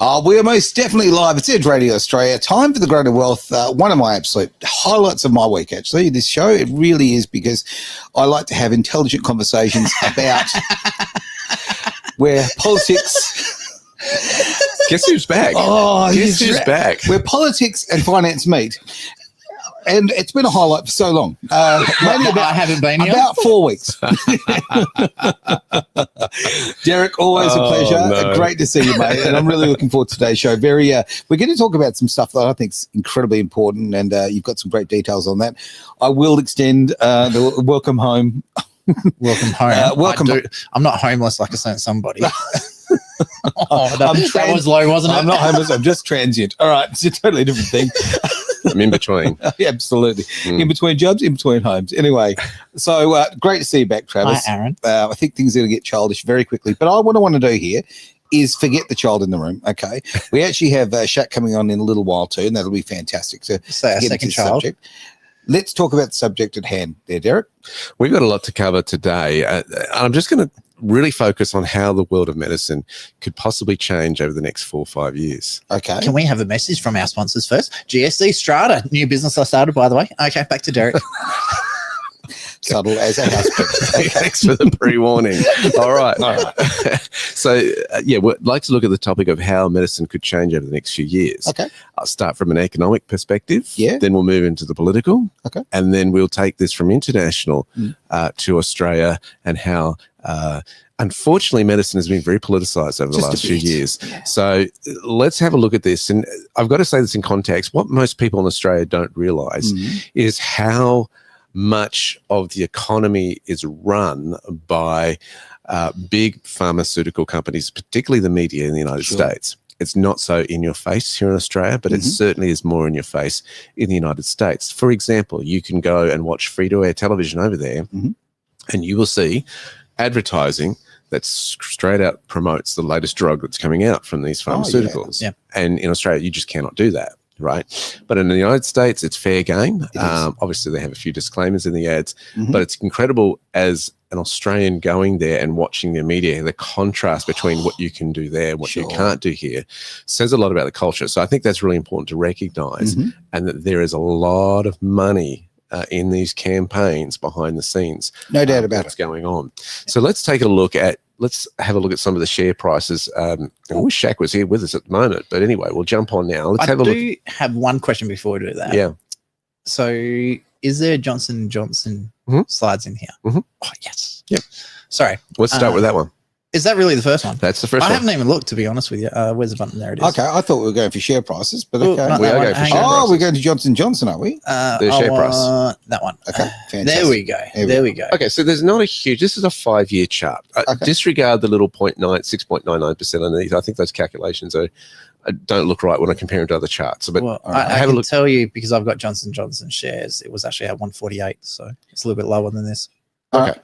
We are most definitely live. It's Edge Radio Australia. Time for the Greater Wealth. One of my absolute highlights of my week, actually, this show. It really is, because I like to have intelligent conversations about where politics... Guess who's back? Oh, Guess who's back? Where politics and finance meet. And it's been a highlight for so long. I haven't been here. About 4 weeks. Derek, always a pleasure. No. Great to see you, mate. And I'm really looking forward to today's show. We're going to talk about some stuff that I think is incredibly important, and you've got some great details on that. I will extend the welcome home. Welcome home. Welcome. I'm not homeless like I sent somebody. That was low, wasn't it? I'm not homeless. I'm just transient. All right. It's a totally different thing. I'm in between. Yeah, absolutely. In between jobs, in between homes. Anyway, so great to see you back, Travis. Hi, Aaron. I think things are going to get childish very quickly. But what I want to do here is forget the child in the room, okay? We actually have Shaq coming on in a little while too, and that'll be fantastic. So our second child. Subject. Let's talk about the subject at hand there, Derek. We've got a lot to cover today. I'm just going to really focus on how the world of medicine could possibly change over the next 4 or 5 years. Okay. Can we have a message from our sponsors first? GSD Strata, new business I started, by the way. Okay, back to Derek. Subtle as a house pet. Thanks for the pre-warning. All right. So, we'd like to look at the topic of how medicine could change over the next few years. Okay. I'll start from an economic perspective. Yeah. Then we'll move into the political. Okay. And then we'll take this from international to Australia, and how, unfortunately, medicine has been very politicized over the last few years. Yeah. So let's have a look at this. And I've got to say this in context. What most people in Australia don't realize is how much of the economy is run by big pharmaceutical companies, particularly the media in the United States. It's not so in your face here in Australia, but it certainly is more in your face in the United States. For example, you can go and watch free-to-air television over there, and you will see advertising that straight out promotes the latest drug that's coming out from these pharmaceuticals. And in Australia, you just cannot do that. Right. But in the United States, it's fair game. Obviously, they have a few disclaimers in the ads, but it's incredible as an Australian going there and watching the media, the contrast between what you can do there and what you can't do here says a lot about the culture. So I think that's really important to recognize, and that there is a lot of money in these campaigns behind the scenes. No doubt about what's going on. So let's have a look at some of the share prices. I wish Shaq was here with us at the moment, but anyway, we'll jump on now. Let's have a look. I do have one question before we do that. Yeah. So is there Johnson & Johnson slides in here? Oh, yes. Yep. Sorry. Let's start with that one. Is that really the first one? That's the first one. I haven't even looked, to be honest with you. Where's the button? There it is. Okay, I thought we were going for share prices, but okay. We are going for share prices. We're going to Johnson & Johnson, are we? The share price. That one. Okay, fantastic. There we go. There we go. Okay, so there's not a huge, this is a 5-year chart. Disregard the little 6.99% underneath. I think those calculations don't look right when I compare them to other charts. But I can tell you, because I've got Johnson & Johnson shares, it was actually at 148, so it's a little bit lower than this. Okay.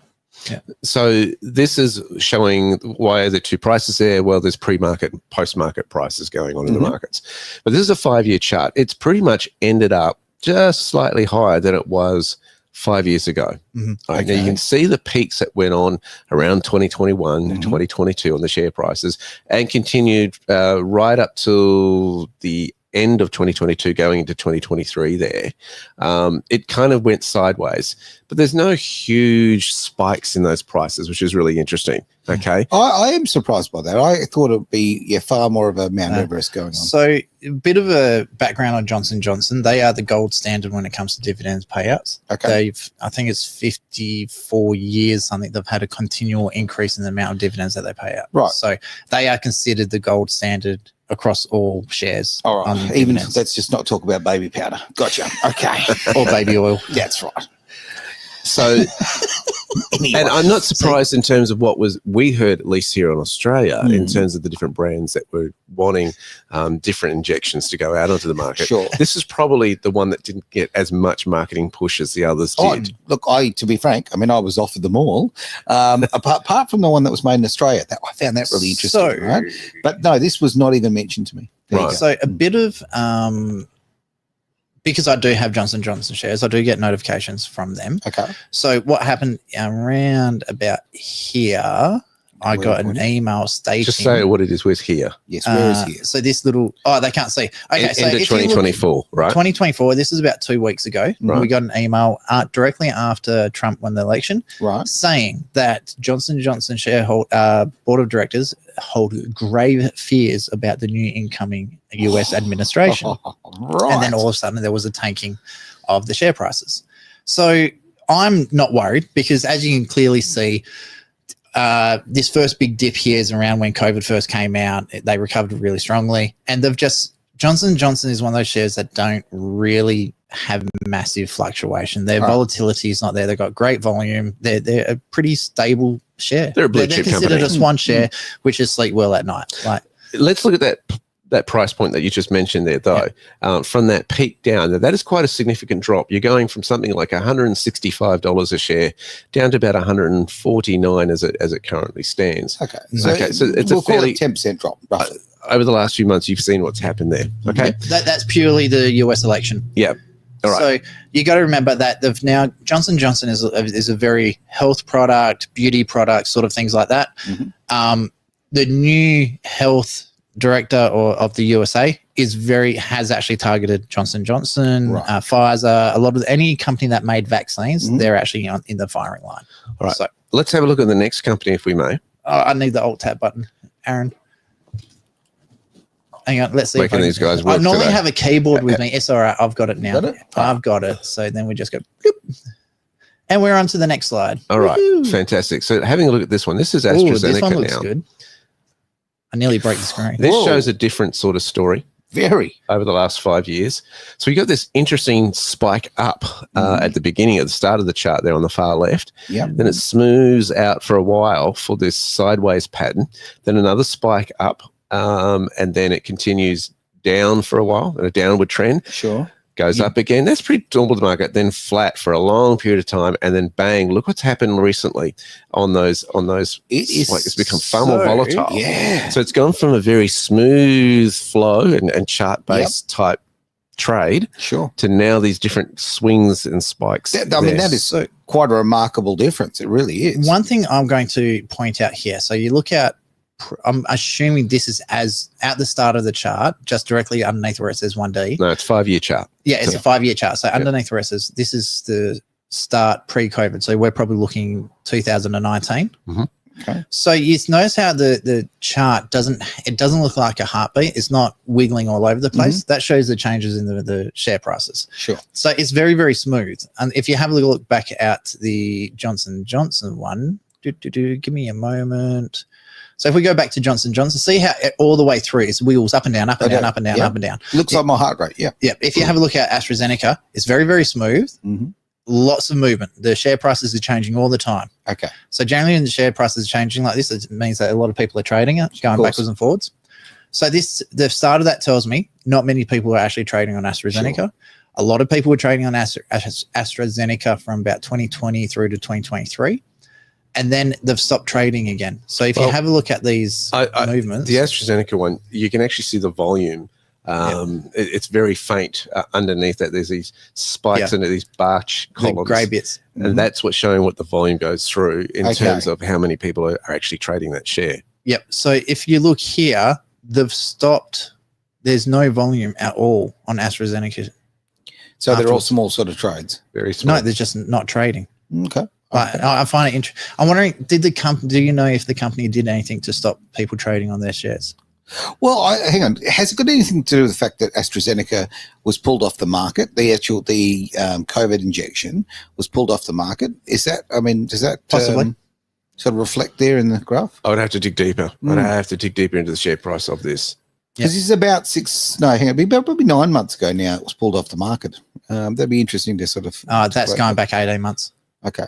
Yeah. So this is showing why are there two prices there? Well, there's pre-market and post-market prices going on in the markets. But this is a 5-year chart. It's pretty much ended up just slightly higher than it was 5 years ago. Right, now you can see the peaks that went on around 2021 and 2022 on the share prices, and continued right up to the end of 2022 going into 2023 there. It kind of went sideways, but there's no huge spikes in those prices, which is really interesting. Okay. I am surprised by that. I thought it would be far more of a Mount Everest going on. So a bit of a background on Johnson & Johnson. They are the gold standard when it comes to dividends payouts. Okay. I think it's 54 years, something, they've had a continual increase in the amount of dividends that they pay out. Right. So they are considered the gold standard across all shares. All right. Even let's just not talk about baby powder. Gotcha. Okay. Or baby oil. That's right. So, and I'm not surprised in terms of what we heard, at least here in Australia, in terms of the different brands that were wanting different injections to go out onto the market. Sure. This is probably the one that didn't get as much marketing push as the others did. Look, to be frank, I mean, I was offered them all, apart from the one that was made in Australia. I found that really interesting, right? But no, this was not even mentioned to me. Right. So a bit of... because I do have Johnson & Johnson shares, I do get notifications from them. Okay. So what happened around about here I Where got are an you email stating. Just say what it is with here. Yes, where is he? So this little, they can't see. Okay, so End of if you look- 2024, right? 2024, this is about 2 weeks ago. Right. We got an email directly after Trump won the election Right. saying that Johnson & Johnson shareholder board of directors hold grave fears about the new incoming US administration. Right. And then all of a sudden there was a tanking of the share prices. So I'm not worried because as you can clearly see, this first big dip here is around when COVID first came out. They recovered really strongly, and they've just Johnson & Johnson is one of those shares that don't really have massive fluctuation. Their volatility is not there. They've got great volume. They're a pretty stable share. They're a blue They're chip considered company. a swan share, which is sleep well at night. Like Let's look at that price point that you just mentioned there, though. From that peak down, that is quite a significant drop. You're going from something like $165 a share down to about $149 as it currently stands. Okay. So it's we'll a fairly call it 10% drop, roughly. over the last few months. You've seen what's happened there. Okay. that's purely the US election. Yeah. All right. So you got to remember that they've now Johnson & Johnson is a very health product, beauty product, sort of things like that. The new health director of the USA has actually targeted Johnson & Johnson, Pfizer, a lot of any company that made vaccines. They're actually in the firing line. All right. So Let's have a look at the next company, if we may. I need the alt tab button, Aaron. Hang on, let's see. Where can these guys work I normally today? have a keyboard with me. It's all right. I've got it now. Got it? I've got it. So then we just go, bloop, and we're on to the next slide. All right. Woohoo. Fantastic. So having a look at this one, this is Ooh, AstraZeneca this one looks now. good. I nearly broke the screen. This Whoa. shows a different sort of story Very. over the last 5 years. So we got this interesting spike up at the beginning, at the start of the chart there on the far left. Yep. Then it smooths out for a while for this sideways pattern. Then another spike up, and then it continues down for a while, in a downward trend. Sure. Goes up again. That's pretty normal to market. Then flat for a long period of time, and then bang! Look what's happened recently on those. It's become far more volatile. Yeah. So it's gone from a very smooth flow and chart based type trade Sure. to now these different swings and spikes. That is quite a remarkable difference. It really is. One thing I'm going to point out here. So you look at, I'm assuming this is as at the start of the chart, just directly underneath where it says 1D. No, it's 5-year chart. Yeah, it's a 5-year chart. So underneath where it says this is the start pre-COVID. So we're probably looking 2019. Okay. So you notice how the chart doesn't look like a heartbeat. It's not wiggling all over the place. That shows the changes in the share prices. Sure. So it's very, very smooth. And if you have a look back at the Johnson & Johnson one, give me a moment. So if we go back to Johnson & Johnson, see how all the way through it's wheels up and down, up and down, up and down, up and down. Looks like my heart rate. Yeah. Yeah. If you have a look at AstraZeneca, it's very, very smooth. Lots of movement. The share prices are changing all the time. Okay. So generally when the share prices are changing like this, it means that a lot of people are trading it, going backwards and forwards. So the start of that tells me not many people are actually trading on AstraZeneca. Sure. A lot of people were trading on AstraZeneca from about 2020 through to 2023. And then they've stopped trading again. So if you have a look at these movements. The AstraZeneca one, you can actually see the volume. It's very faint underneath that. There's these spikes under these bar columns. The grey bits. And that's what's showing what the volume goes through in terms of how many people are actually trading that share. Yep. So if you look here, they've stopped. There's no volume at all on AstraZeneca. So they're all small sort of trades. Very small. No, they're just not trading. Okay. I find it interesting. I'm wondering, do you know if the company did anything to stop people trading on their shares? Well, hang on. Has it got anything to do with the fact that AstraZeneca was pulled off the market? The COVID injection was pulled off the market. Is that? I mean, does that possibly sort of reflect there in the graph? I would have to dig deeper. I'd have to dig deeper into the share price of this. Because this is about probably 9 months ago now. It was pulled off the market. That'd be interesting to sort of. That's going back 18 months. Okay.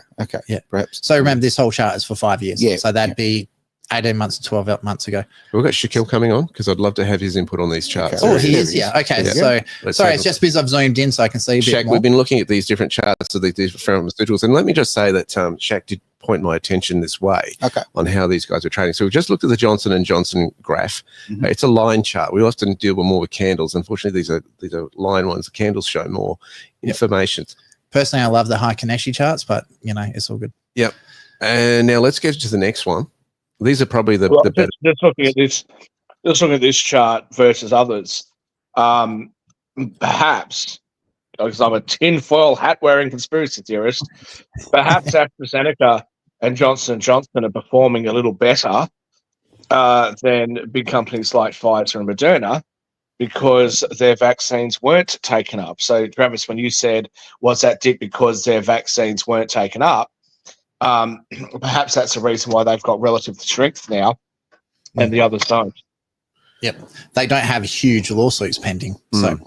Yeah. Perhaps. So remember, this whole chart is for 5 years. Yeah. So that'd be 18 months to 12 months ago. We've got Shaquille coming on because I'd love to have his input on these charts. Okay. Oh, he is. Yeah. Okay. Yeah. So sorry, it's just because I've zoomed in so I can see a bit Shaq, more. we've been looking at these different charts of these different pharmaceuticals, and let me just say that Shaq did point my attention this way on how these guys are trading. So we've just looked at the Johnson & Johnson graph. It's a line chart. We often deal more with candles. Unfortunately, these are line ones. The candles show more information. Personally, I love the high Kaneshi charts, but it's all good. Yep. And now let's get to the next one. These are probably the Well, better. just looking at this, chart versus others, perhaps, because I'm a tinfoil hat wearing conspiracy theorist, perhaps AstraZeneca and Johnson & Johnson are performing a little better than big companies like Pfizer and Moderna, because their vaccines weren't taken up. So, Travis, when you said, was that dip because their vaccines weren't taken up, perhaps that's the reason why they've got relative strength now and the others don't. Yep. They don't have huge lawsuits pending. So,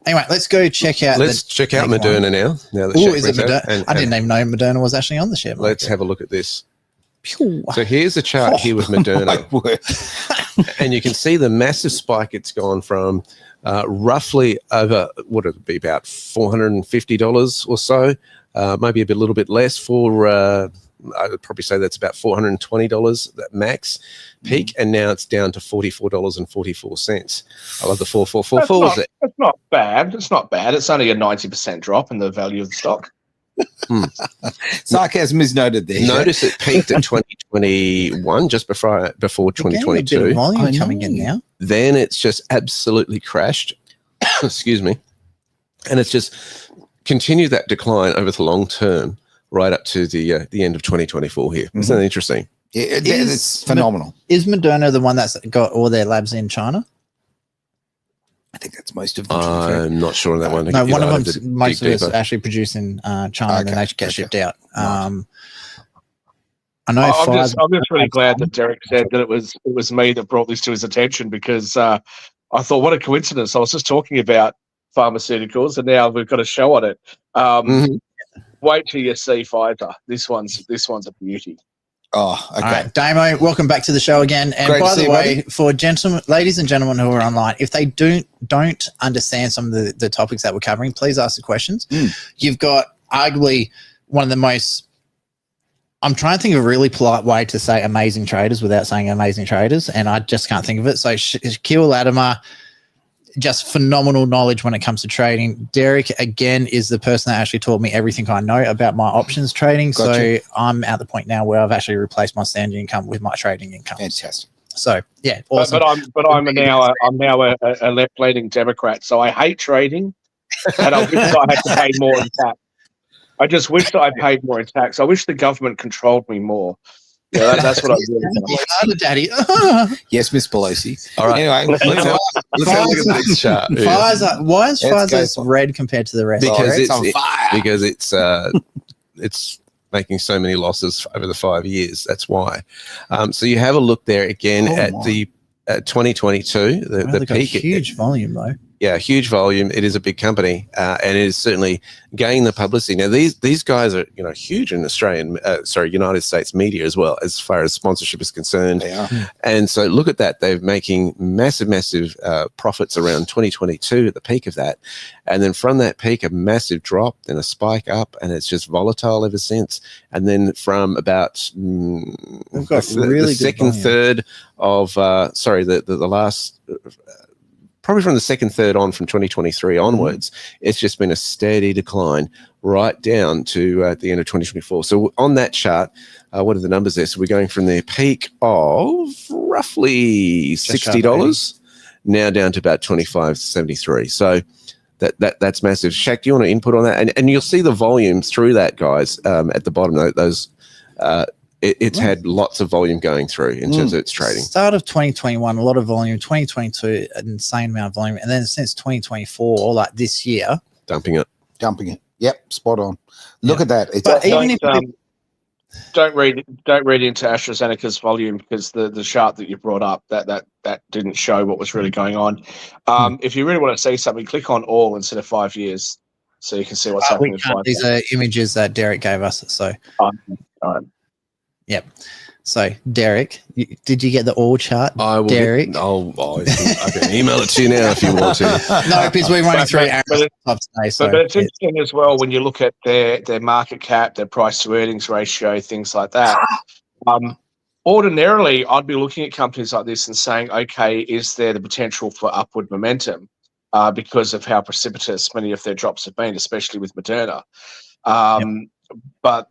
anyway, let's go check out. Let's check out Moderna now. Oh, is it Moderna? I didn't even know Moderna was actually on the share market. Let's have a look at this. So here's a chart here with Moderna. And you can see the massive spike it's gone from roughly over, what would it be, about $450 or so, maybe a little bit less for, I would probably say that's about $420 that max peak, and now it's down to $44.44. I love the 4444. That's not bad. It's not bad. It's only a 90% drop in the value of the stock. Sarcasm is noted there. Notice it peaked in 2021, just before 2022. A bit of volume coming in now. Then it's just absolutely crashed. Excuse me. And it's just continued that decline over the long term, right up to the end of 2024 here. Isn't that interesting? Yeah, it's phenomenal. Is Moderna the one that's got all their labs in China? I think that's most of them. I'm not sure on that one. No, one of them's most of it's actually produced in China, and then they get shipped out. I know. I'm just really glad that Derek said that it was me that brought this to his attention, because I thought, what a coincidence. I was just talking about pharmaceuticals, and now we've got a show on it. Wait till you see Pfizer. This one's a beauty. Oh, okay. All right, Damo, welcome back to the show again. And Great by to the see way, you, for ladies and gentlemen who are online, if they don't understand some of the topics that we're covering, please ask the questions. You've got arguably one of the most, I'm trying to think of a really polite way to say amazing traders without saying amazing traders, and I just can't think of it. So Shaquille Latimer, just phenomenal knowledge when it comes to trading. Derek, again, is the person that actually taught me everything I know about my options trading. Gotcha. So I'm at the point now where I've actually replaced my standard income with my trading income. Fantastic. So yeah, awesome. But I'm now a left-leaning Democrat, so I hate trading, and I wish that I had to pay more in tax. I just wish that I paid more in tax. I wish the government controlled me more. Yeah, that's what I really want. Daddy. Yes, Miss Pelosi. All right. Anyway, Let's have a look at this chart. Pfizer, why is Let's Pfizer red compared to the rest? Because it's on fire. Because it's making so many losses over the 5 years. That's why. So you have a look there again at the 2022, the peak. Huge volume though. Yeah, huge volume. It is a big company, and it is certainly gaining the publicity. Now, these guys are huge in United States media as well, as far as sponsorship is concerned. They are. And so look at that. They're making massive profits around 2022 at the peak of that. And then from that peak, a massive drop, then a spike up, and it's just volatile ever since. And then from about the second third of, the last... probably from the second third on from 2023 onwards, it's just been a steady decline right down to the end of 2024. So on that chart, what are the numbers there? So we're going from the peak of roughly $60 now down to about 25 to 73. So that's massive. Shaq, do you want to input on that? And you'll see the volume through that, guys, at the bottom. Those it's had lots of volume going through in terms of its trading. Start of 2021, a lot of volume. 2022, an insane amount of volume. And then since 2024, like this year. Dumping it. Yep, spot on. Look at that. Don't read into AstraZeneca's volume, because the chart that you brought up, that didn't show what was really going on. If you really want to see something, click on all instead of 5 years, so you can see what's happening in 5 years. These are images that Derek gave us. So. Yep. So, Derek, did you get the all chart? I will. Derek? I can email it to you now if you want to. No, because we're running through today. But it's interesting as well when you look at their market cap, their price to earnings ratio, things like that. Ordinarily, I'd be looking at companies like this and saying, okay, is there the potential for upward momentum because of how precipitous many of their drops have been, especially with Moderna. But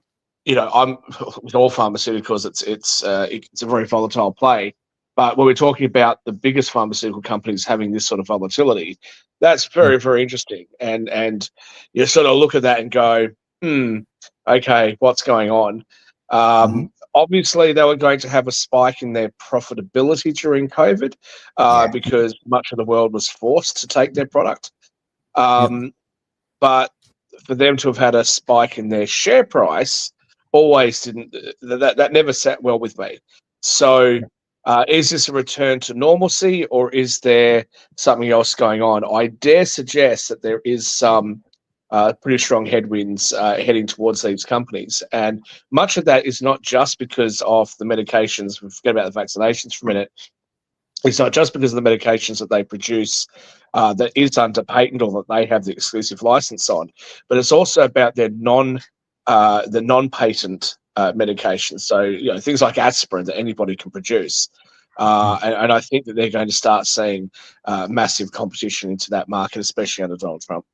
I'm with all pharmaceuticals. It's a very volatile play. But when we're talking about the biggest pharmaceutical companies having this sort of volatility, that's very, very interesting. And you sort of look at that and go, okay, what's going on? Obviously, they were going to have a spike in their profitability during COVID because much of the world was forced to take their product. But for them to have had a spike in their share price always didn't, that never sat well with me. So is this a return to normalcy, or is there something else going on? I dare suggest that there is some pretty strong headwinds heading towards these companies. And much of that is not just because of the medications. We forget about the vaccinations for a minute. It's not just because of the medications that they produce that is under patent or that they have the exclusive license on, but it's also about their non-patent medications. So, things like aspirin that anybody can produce. And I think that they're going to start seeing massive competition into that market, especially under Donald Trump.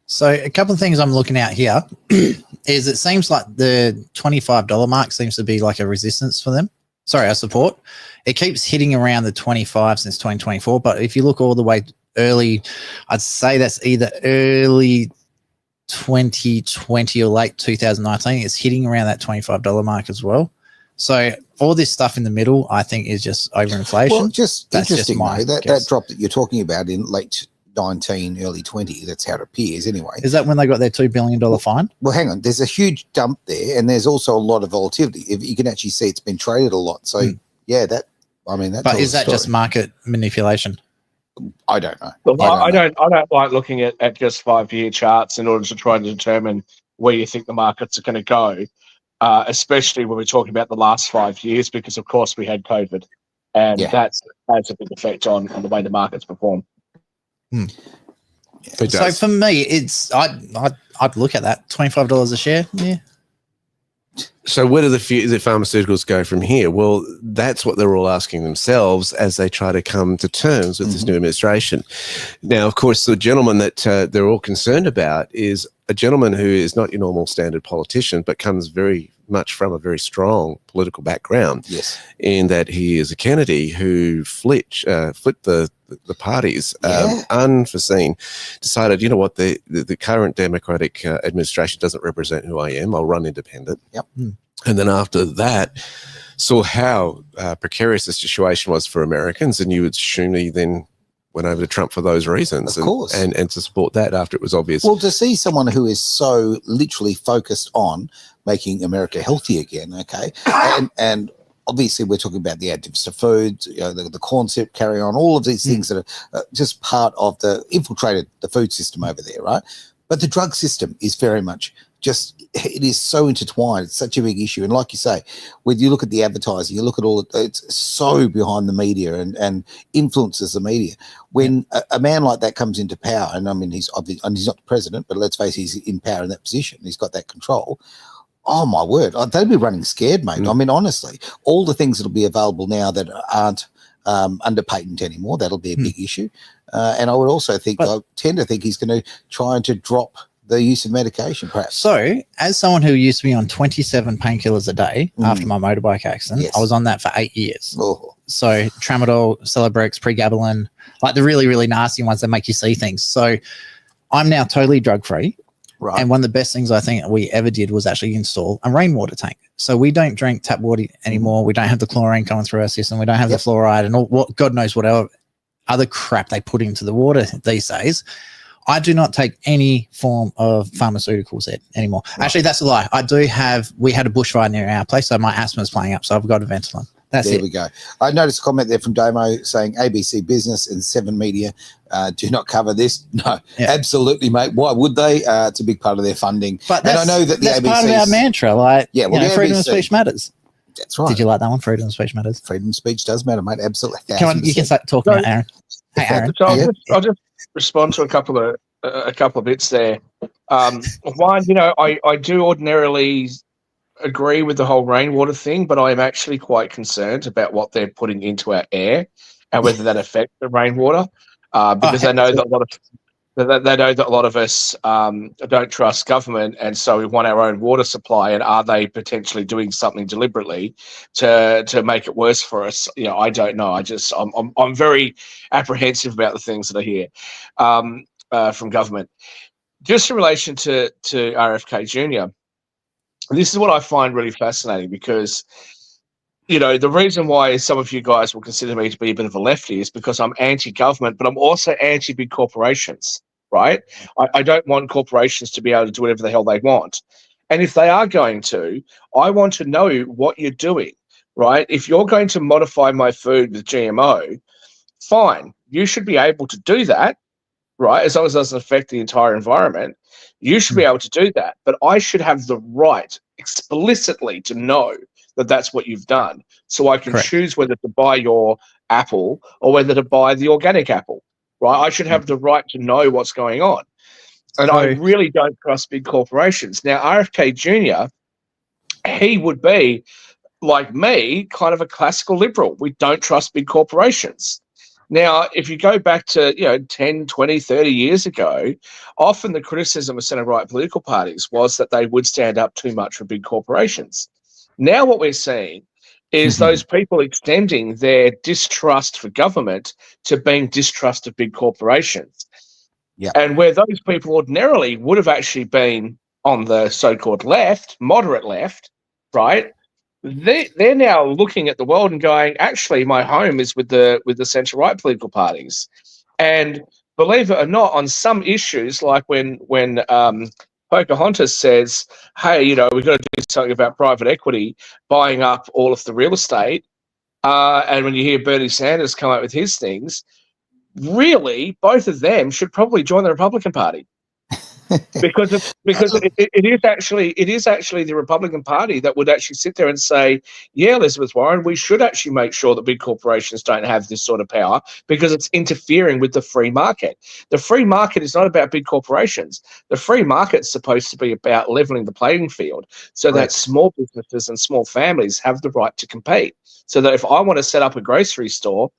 So a couple of things I'm looking at here is it seems like the $25 mark seems to be like a resistance for them. Sorry, a support. It keeps hitting around the 25 since 2024. But if you look all the way early, I'd say that's either early 2020 or late 2019. It's hitting around that $25 mark as well. So all this stuff in the middle, I think, is just overinflation. Well, just that's interesting, just that drop that you're talking about in late 19, early 20, that's how it appears anyway. Is that when they got their $2 billion fine? Well, hang on. There's a huge dump there, and there's also a lot of volatility. If you can actually see it's been traded a lot. So, that's but is that just market manipulation? I don't know. Well, I don't like looking at just 5-year charts in order to try to determine where you think the markets are going to go, especially when we're talking about the last 5 years, because, of course, we had COVID, and that's a big effect on the way the markets perform. So for me, it's I'd look at that $25 a share. Yeah. So where do the pharmaceuticals go from here? Well, that's what they're all asking themselves as they try to come to terms with this new administration. Now, of course, the gentleman that they're all concerned about is a gentleman who is not your normal standard politician, but comes very much from a very strong political background. Yes, in that he is a Kennedy who flipped the parties, unforeseen, decided, you know what, the current Democratic administration doesn't represent who I am. I'll run independent. Yep. And then after that, saw how precarious the situation was for Americans, and you would assume he then went over to Trump for those reasons, of course, and to support that after it was obvious. Well, to see someone who is so literally focused on making America healthy again, okay, and obviously we're talking about the additives to foods, the corn syrup, carry on, all of these things that are just part of infiltrated the food system over there, right? But the drug system is very much it is so intertwined. It's such a big issue. And like you say, when you look at the advertising, you look at it's so behind the media and influences the media. When a man like that comes into power, and I mean, he's not the president, but let's face it, he's in power in that position. He's got that control. Oh, my word. They'd be running scared, mate. I mean, honestly, all the things that'll be available now that aren't under patent anymore, that'll be a big issue. And I would also think, I tend to think he's going to try to drop the use of medication, perhaps. So, as someone who used to be on 27 painkillers a day after my motorbike accident, I was on that for 8 years. Oh. So, Tramadol, Celebrex, Pregabalin, like the really, really nasty ones that make you see things. So, I'm now totally drug-free. Right. And one of the best things I think we ever did was actually install a rainwater tank. So we don't drink tap water anymore. We don't have the chlorine coming through our system. We don't have the fluoride and all what God knows what other crap they put into the water these days. I do not take any form of pharmaceuticals anymore. Right. Actually, that's a lie. We had a bushfire near our place, so my asthma is playing up. So I've got a Ventolin. There we go. I noticed a comment there from Damo saying ABC Business and 7 Media do not cover this. No, absolutely, mate. Why would they? It's a big part of their funding. But and I know that the that's ABC part of our mantra. Like, freedom ABC, of speech matters. That's right. Did you like that one? Freedom of speech matters. Freedom of speach does matter, mate. Absolutely. Come on, you can start talking about Aaron. Hey, Aaron. So I'll just respond to a couple of bits there. One, I do ordinarily agree with the whole rainwater thing, but I am actually quite concerned about what they're putting into our air and whether that affects the rainwater, because I know that They know that a lot of us don't trust government, and so we want our own water supply. And are they potentially doing something deliberately to make it worse for us? I don't know. I'm very apprehensive about the things that I hear from government. Just in relation to RFK Jr., this is what I find really fascinating because, the reason why some of you guys will consider me to be a bit of a lefty is because I'm anti-government, but I'm also anti-big corporations, right? I don't want corporations to be able to do whatever the hell they want. And if they are going to, I want to know what you're doing, right? If you're going to modify my food with GMO, fine. You should be able to do that, right? As long as it doesn't affect the entire environment, you should be able to do that. But I should have the right explicitly to know that that's what you've done, so I can choose whether to buy your apple or whether to buy the organic apple, right? I should have the right to know what's going on. And I really don't trust big corporations. Now, RFK Jr., he would be, like me, kind of a classical liberal. We don't trust big corporations. Now, if you go back to 10, 20, 30 years ago, often the criticism of centre-right political parties was that they would stand up too much for big corporations. Now what we're seeing is those people extending their distrust for government to being distrust of big corporations. Yeah. And where those people ordinarily would have actually been on the so-called left, moderate left, right? They're now looking at the world and going, actually, my home is with the centre-right political parties. And believe it or not, on some issues, like when Pocahontas says, hey, we've got to do something about private equity buying up all of the real estate, and when you hear Bernie Sanders come up with his things, really, both of them should probably join the Republican Party. because it is actually the Republican Party that would actually sit there and say, yeah, Elizabeth Warren, we should actually make sure that big corporations don't have this sort of power because it's interfering with the free market. The free market is not about big corporations. The free market's supposed to be about leveling the playing field so that small businesses and small families have the right to compete. So that if I want to set up a grocery store,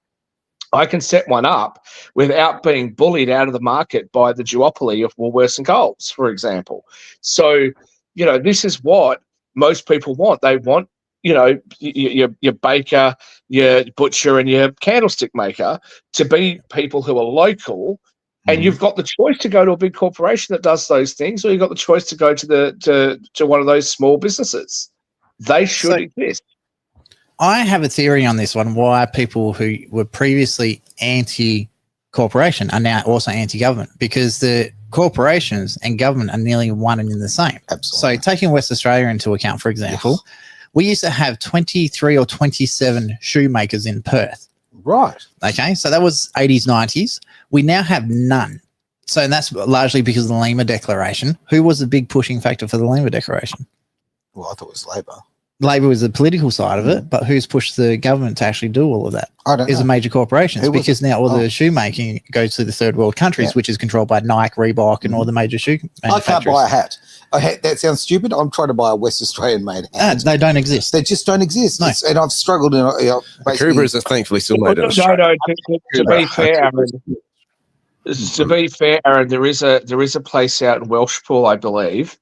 I can set one up without being bullied out of the market by the duopoly of Woolworths and Coles, for example. So, this is what most people want. They want, your baker, your butcher, and your candlestick maker to be people who are local. And you've got the choice to go to a big corporation that does those things, or you've got the choice to go to one of those small businesses. They should exist. I have a theory on this one, why people who were previously anti-corporation are now also anti-government, because the corporations and government are nearly one and in the same. Absolutely. So taking West Australia into account, for example, we used to have 23 or 27 shoemakers in Perth. Right. Okay, so that was 80s, 90s. We now have none. So that's largely because of the Lima Declaration. Who was the big pushing factor for the Lima Declaration? Well, I thought it was Labor. Labor was the political side of it, but who's pushed the government to actually do all of that? I don't know. Is the major corporations, because now all the shoemaking goes to the third world countries, which is controlled by Nike, Reebok, and all the major shoe manufacturers. I can't buy a hat. That sounds stupid. I'm trying to buy a West Australian made hat. They don't exist. They just don't exist. No. And I've struggled in. Coubras are thankfully still made in Australia. To be fair, Aaron, there is a place out in Welshpool, I believe.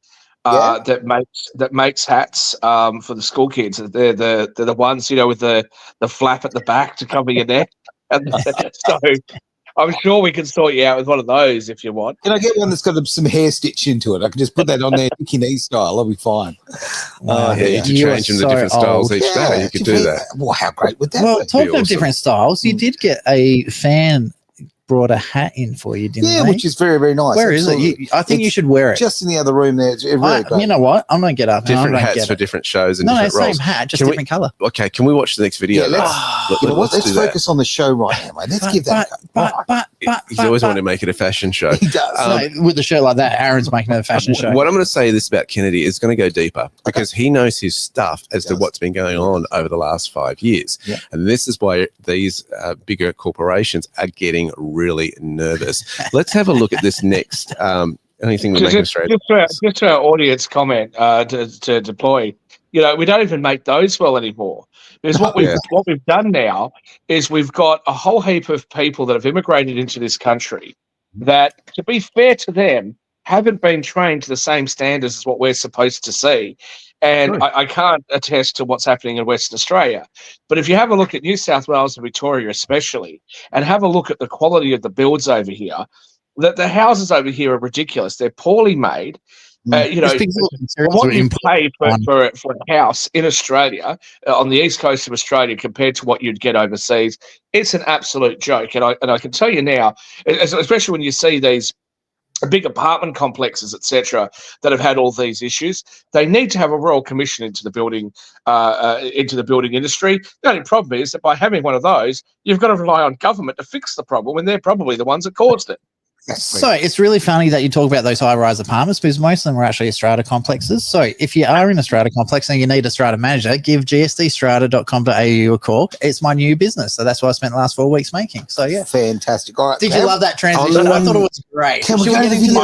That makes hats for the school kids. They're the ones, with the flap at the back to cover your neck. And so I'm sure we can sort you out with one of those if you want. Can I get one that's got some hair stitch into it? I can just put that on there, Nicky Nee style. I'll be fine. You have to change them to different styles each day. You could do that. Well, how great would that be? Well, talking of different styles, you did get a fan brought a hat in for you, didn't they? Yeah, which is very, very nice. Where is it? I think you should wear it. Just in the other room there. It's really great. You know what? I'm going to get up. Different hats for different shows and different roles. Same hat, just different colour. Okay, can we watch the next video? Yeah, let's focus on the show right now, mate. Let's give that a go. He's always wanted to make it a fashion show. He does. With a shirt like that, Aaron's making it a fashion show. What I'm going to say this about Kennedy is going to go deeper because he knows his stuff as to what's been going on over the last 5 years. Yeah. And this is why these bigger corporations are getting really nervous. Let's have a look at this next. Anything we make in Australia? Just to our audience comment to deploy. We don't even make those well anymore. Because what we've done now is we've got a whole heap of people that have immigrated into this country, that, to be fair to them, haven't been trained to the same standards as what we're supposed to see. And I can't attest to what's happening in Western Australia. But if you have a look at New South Wales and Victoria especially, and have a look at the quality of the builds over here, the houses over here are ridiculous. They're poorly made. You know, what you pay for a house in Australia, on the east coast of Australia, compared to what you'd get overseas, it's an absolute joke. And I can tell you now, especially when you see these big apartment complexes, etc., that have had all these issues, they need to have a royal commission into the building industry. The only problem is that by having one of those, you've got to rely on government to fix the problem, and they're probably the ones that caused it. So it's really funny that you talk about those high-rise apartments, because most of them are actually strata complexes. So if you are in a strata complex and you need a strata manager, give gsdstrata.com.au a call. It's my new business, so that's what I spent the last 4 weeks making. So yeah, fantastic. All right, did you love that transition? I thought it was great. Can we go to the video?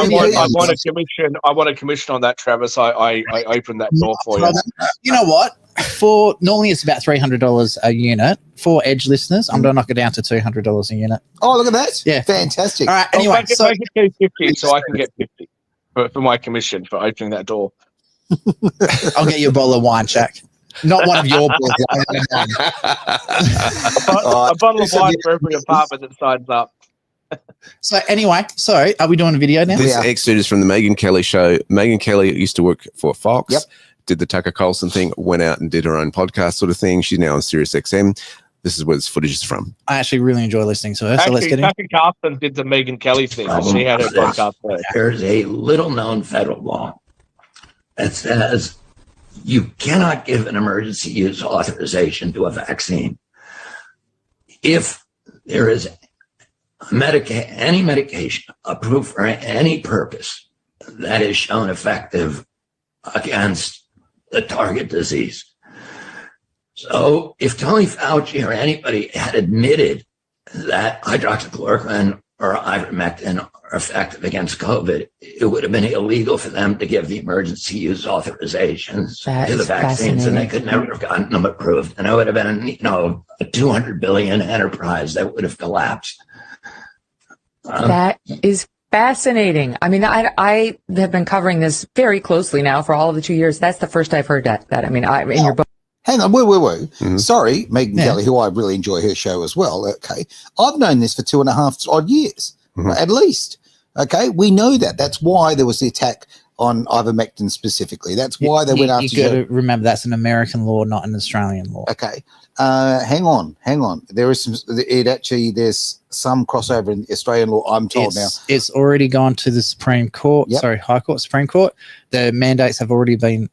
I want a commission on that, Travis. I opened that door for you. You know what? For normally it's about $300 a unit. For Edge listeners, I'm going to knock it down to $200 a unit. Oh, look at that! Yeah, fantastic. All right. Anyway, make it 50, so I can get 50 for my commission for opening that door. I'll get you a bottle of wine, Jack. Not one of your bottles. A bottle of wine for every apartment that signs up. So anyway, so are we doing a video now? This excerpt is from the Megyn Kelly show. Megyn Kelly used to work for Fox. Yep. Did the Tucker Carlson thing, went out and did her own podcast sort of thing. She's now on Sirius XM. This is where this footage is from. I actually really enjoy listening to her. Actually, so let's get in. Tucker Carlson did the Megyn Kelly thing. She had her podcast there. There's a little-known federal law that says you cannot give an emergency use authorization to a vaccine if there is any medication approved for any purpose that is shown effective against the target disease. So if Tony Fauci or anybody had admitted that hydroxychloroquine or ivermectin are effective against COVID, it would have been illegal for them to give the emergency use authorizations to the vaccines, and they could never have gotten them approved. And it would have been, a 200 billion enterprise that would have collapsed. That is fascinating. I mean, I have been covering this very closely now for all of the 2 years. That's the first I've heard that. I mean, in your book. Hang on, woo. Mm-hmm. Sorry, Megyn Kelly, who I really enjoy her show as well. Okay, I've known this for 2.5 odd years, at least. Okay, we know that. That's why there was the attack on ivermectin specifically. That's why they went after. You got to remember that's an American law, not an Australian law. Okay, hang on. There is some. There's some crossover in Australian law. I'm told now. It's already gone to the Supreme Court. Yep. Sorry, High Court, Supreme Court. The mandates have already been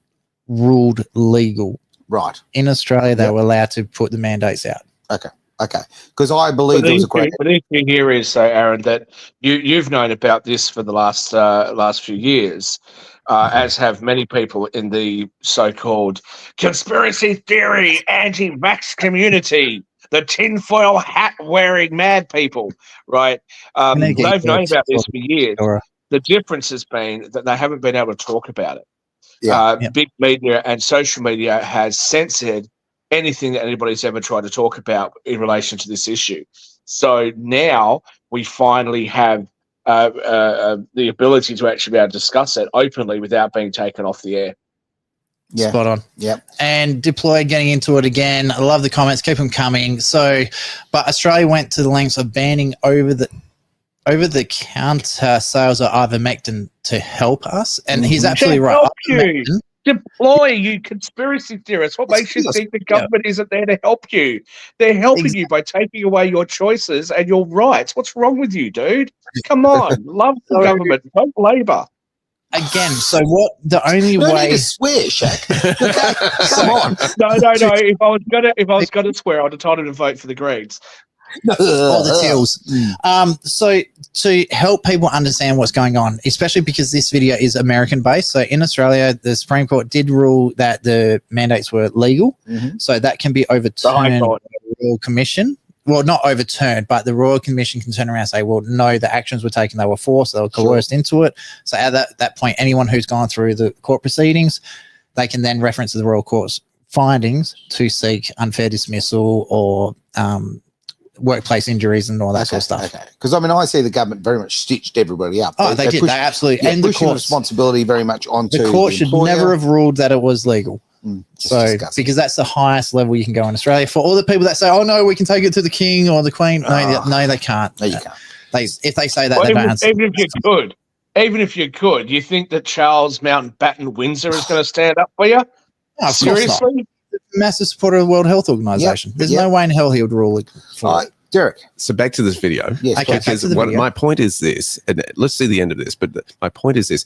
ruled legal. Right. In Australia, they were allowed to put the mandates out. Okay. Because I believe there was a great. But the issue here is, Aaron, that you've known about this for the last few years, as have many people in the so-called conspiracy theory anti-vax community, the tinfoil hat-wearing mad people, right? They've known about this for years. The difference has been that they haven't been able to talk about it. Big media and social media has censored anything that anybody's ever tried to talk about in relation to this issue. So now we finally have the ability to actually be able to discuss it openly without being taken off the air. Yeah. Spot on. Yep. And Deploy getting into it again. I love the comments. Keep them coming. So, but Australia went to the lengths of banning over the counter sales of ivermectin to help us, and he's absolutely right. Help you. Deploy, you conspiracy theorists. What makes you think the government isn't there to help you? They're helping you by taking away your choices and your rights. What's wrong with you, dude? Come on, love the government, vote Labor. Again, so what? The only way way to swear, Shaq. Come on. No. If I was gonna swear, I'd have told him to vote for the Greens. All the tills. So to help people understand what's going on, especially because this video is American based. So in Australia, the Supreme Court did rule that the mandates were legal. So that can be overturned by the Royal Commission. Well, not overturned, but the Royal Commission can turn around and say, well, no, the actions were taken, they were forced, they were coerced into it. So at that point, anyone who's gone through the court proceedings, they can then reference the Royal Court's findings to seek unfair dismissal or workplace injuries and all that sort of stuff. Okay, because I mean, I see the government very much stitched everybody up. Oh, they did. They absolutely. Yeah, and the pushing courts, responsibility very much onto the court should employer. never have ruled that it was legal. So, disgusting. because that's the highest level you can go in Australia. For all the people that say, "Oh no, we can take it to the king or the queen," no, they can't. No, you can't. If they say that, Well, they don't answer. even if you could, you think that Charles Mountbatten Windsor is going to stand up for you? No, of course not. Seriously? Massive supporter of the World Health Organization. There's no way in hell he would rule it. Derek. So back to this video. Yes, Okay, back Because to the video. my point is this, and let's see the end of this, but my point is this.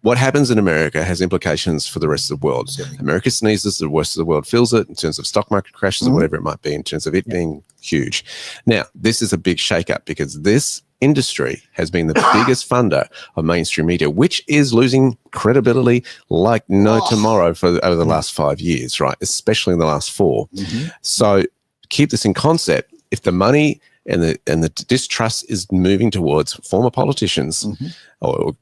What happens in America has implications for the rest of the world. Certainly. America sneezes, the rest of the world feels it in terms of stock market crashes or whatever it might be, in terms of it being huge. Now, this is a big shakeup because this industry has been the biggest funder of mainstream media, which is losing credibility like no tomorrow over the last 5 years, right? Especially in the last 4. So keep this in concept. If the money and the distrust is moving towards former politicians or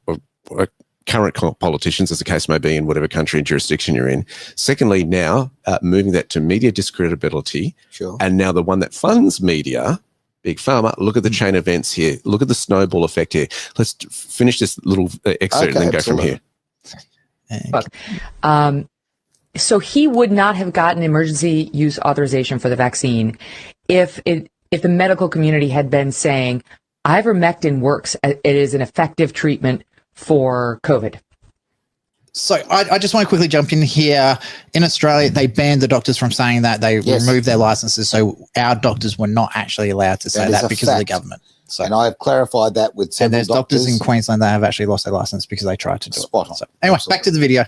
current politicians, as the case may be in whatever country and jurisdiction you're in. Secondly, now moving that to media discreditability. Sure. And now the one that funds media, Big Pharma, look at the chain events here. Look at the snowball effect here. Let's finish this little excerpt and then go from here. So he would not have gotten emergency use authorization for the vaccine if the medical community had been saying, ivermectin works. It is an effective treatment for COVID. So I just want to quickly jump in here. In Australia, they banned the doctors from saying that. They removed their licenses. So our doctors were not actually allowed to say that because of the government. So, and I have clarified that with several and there's doctors in Queensland that have actually lost their license because they tried to do Spot it. on. So anyway, Absolutely. back to the video.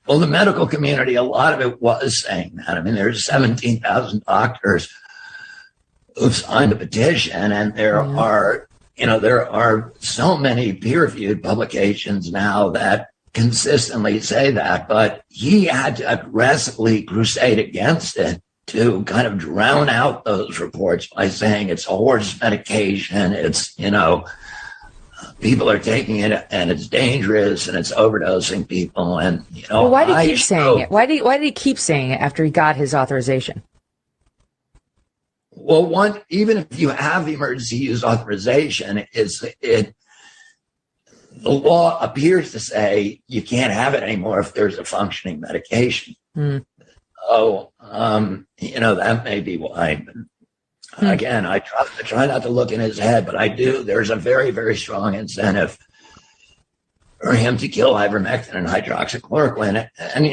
Well, the medical community, a lot of it was saying that. I mean, there's 17,000 doctors who've signed a petition, and there are so many peer-reviewed publications now that consistently say that, but he had to aggressively crusade against it to kind of drown out those reports by saying it's a horse medication, it's, people are taking it and it's dangerous and it's overdosing people. And, Well, why did he keep saying it? Why did he keep saying it after he got his authorization? Well, even if you have the emergency use authorization, the law appears to say you can't have it anymore if there's a functioning medication. So, that may be why. Again, I try not to look in his head, but I do. There's a very, very strong incentive for him to kill ivermectin and hydroxychloroquine. And,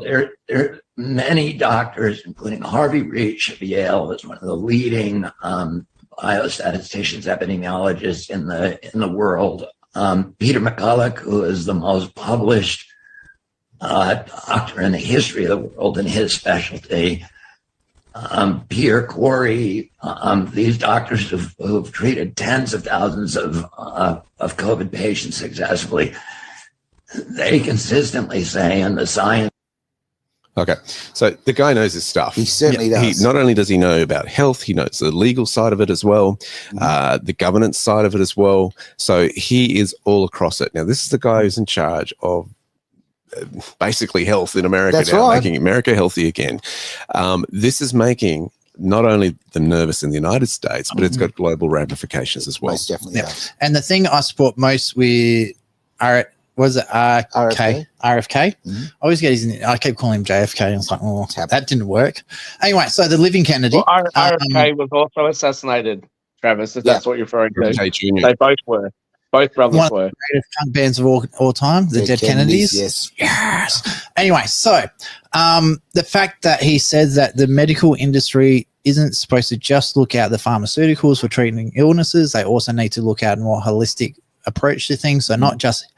there are many doctors, including Harvey Reich of Yale, who's one of the leading biostatisticians, epidemiologists in the world. Peter McCulloch, who is the most published doctor in the history of the world in his specialty. Pierre Corey, these doctors who've treated tens of thousands of COVID patients successfully, they consistently say in the science. Okay, so the guy knows his stuff. He certainly does. Not only does he know about health, he knows the legal side of it as well, the governance side of it as well. So he is all across it. Now, this is the guy who's in charge of basically health in America. That's now, right. Making America healthy again. This is making not only them nervous in the United States, but it's got global ramifications as well. Most definitely does. And the thing I support most with RFK. I always get I keep calling him JFK. And it's like, that didn't work. Anyway, so the living Kennedy. Well, RFK was also assassinated, Travis, if that's what you're referring to. Okay, Junior. They both were. Both brothers One of were. the greatest punk bands of all time, the Dead Kennedys. Yes. Anyway, so the fact that he said that the medical industry isn't supposed to just look at the pharmaceuticals for treating illnesses, they also need to look at a more holistic approach to things. So not just,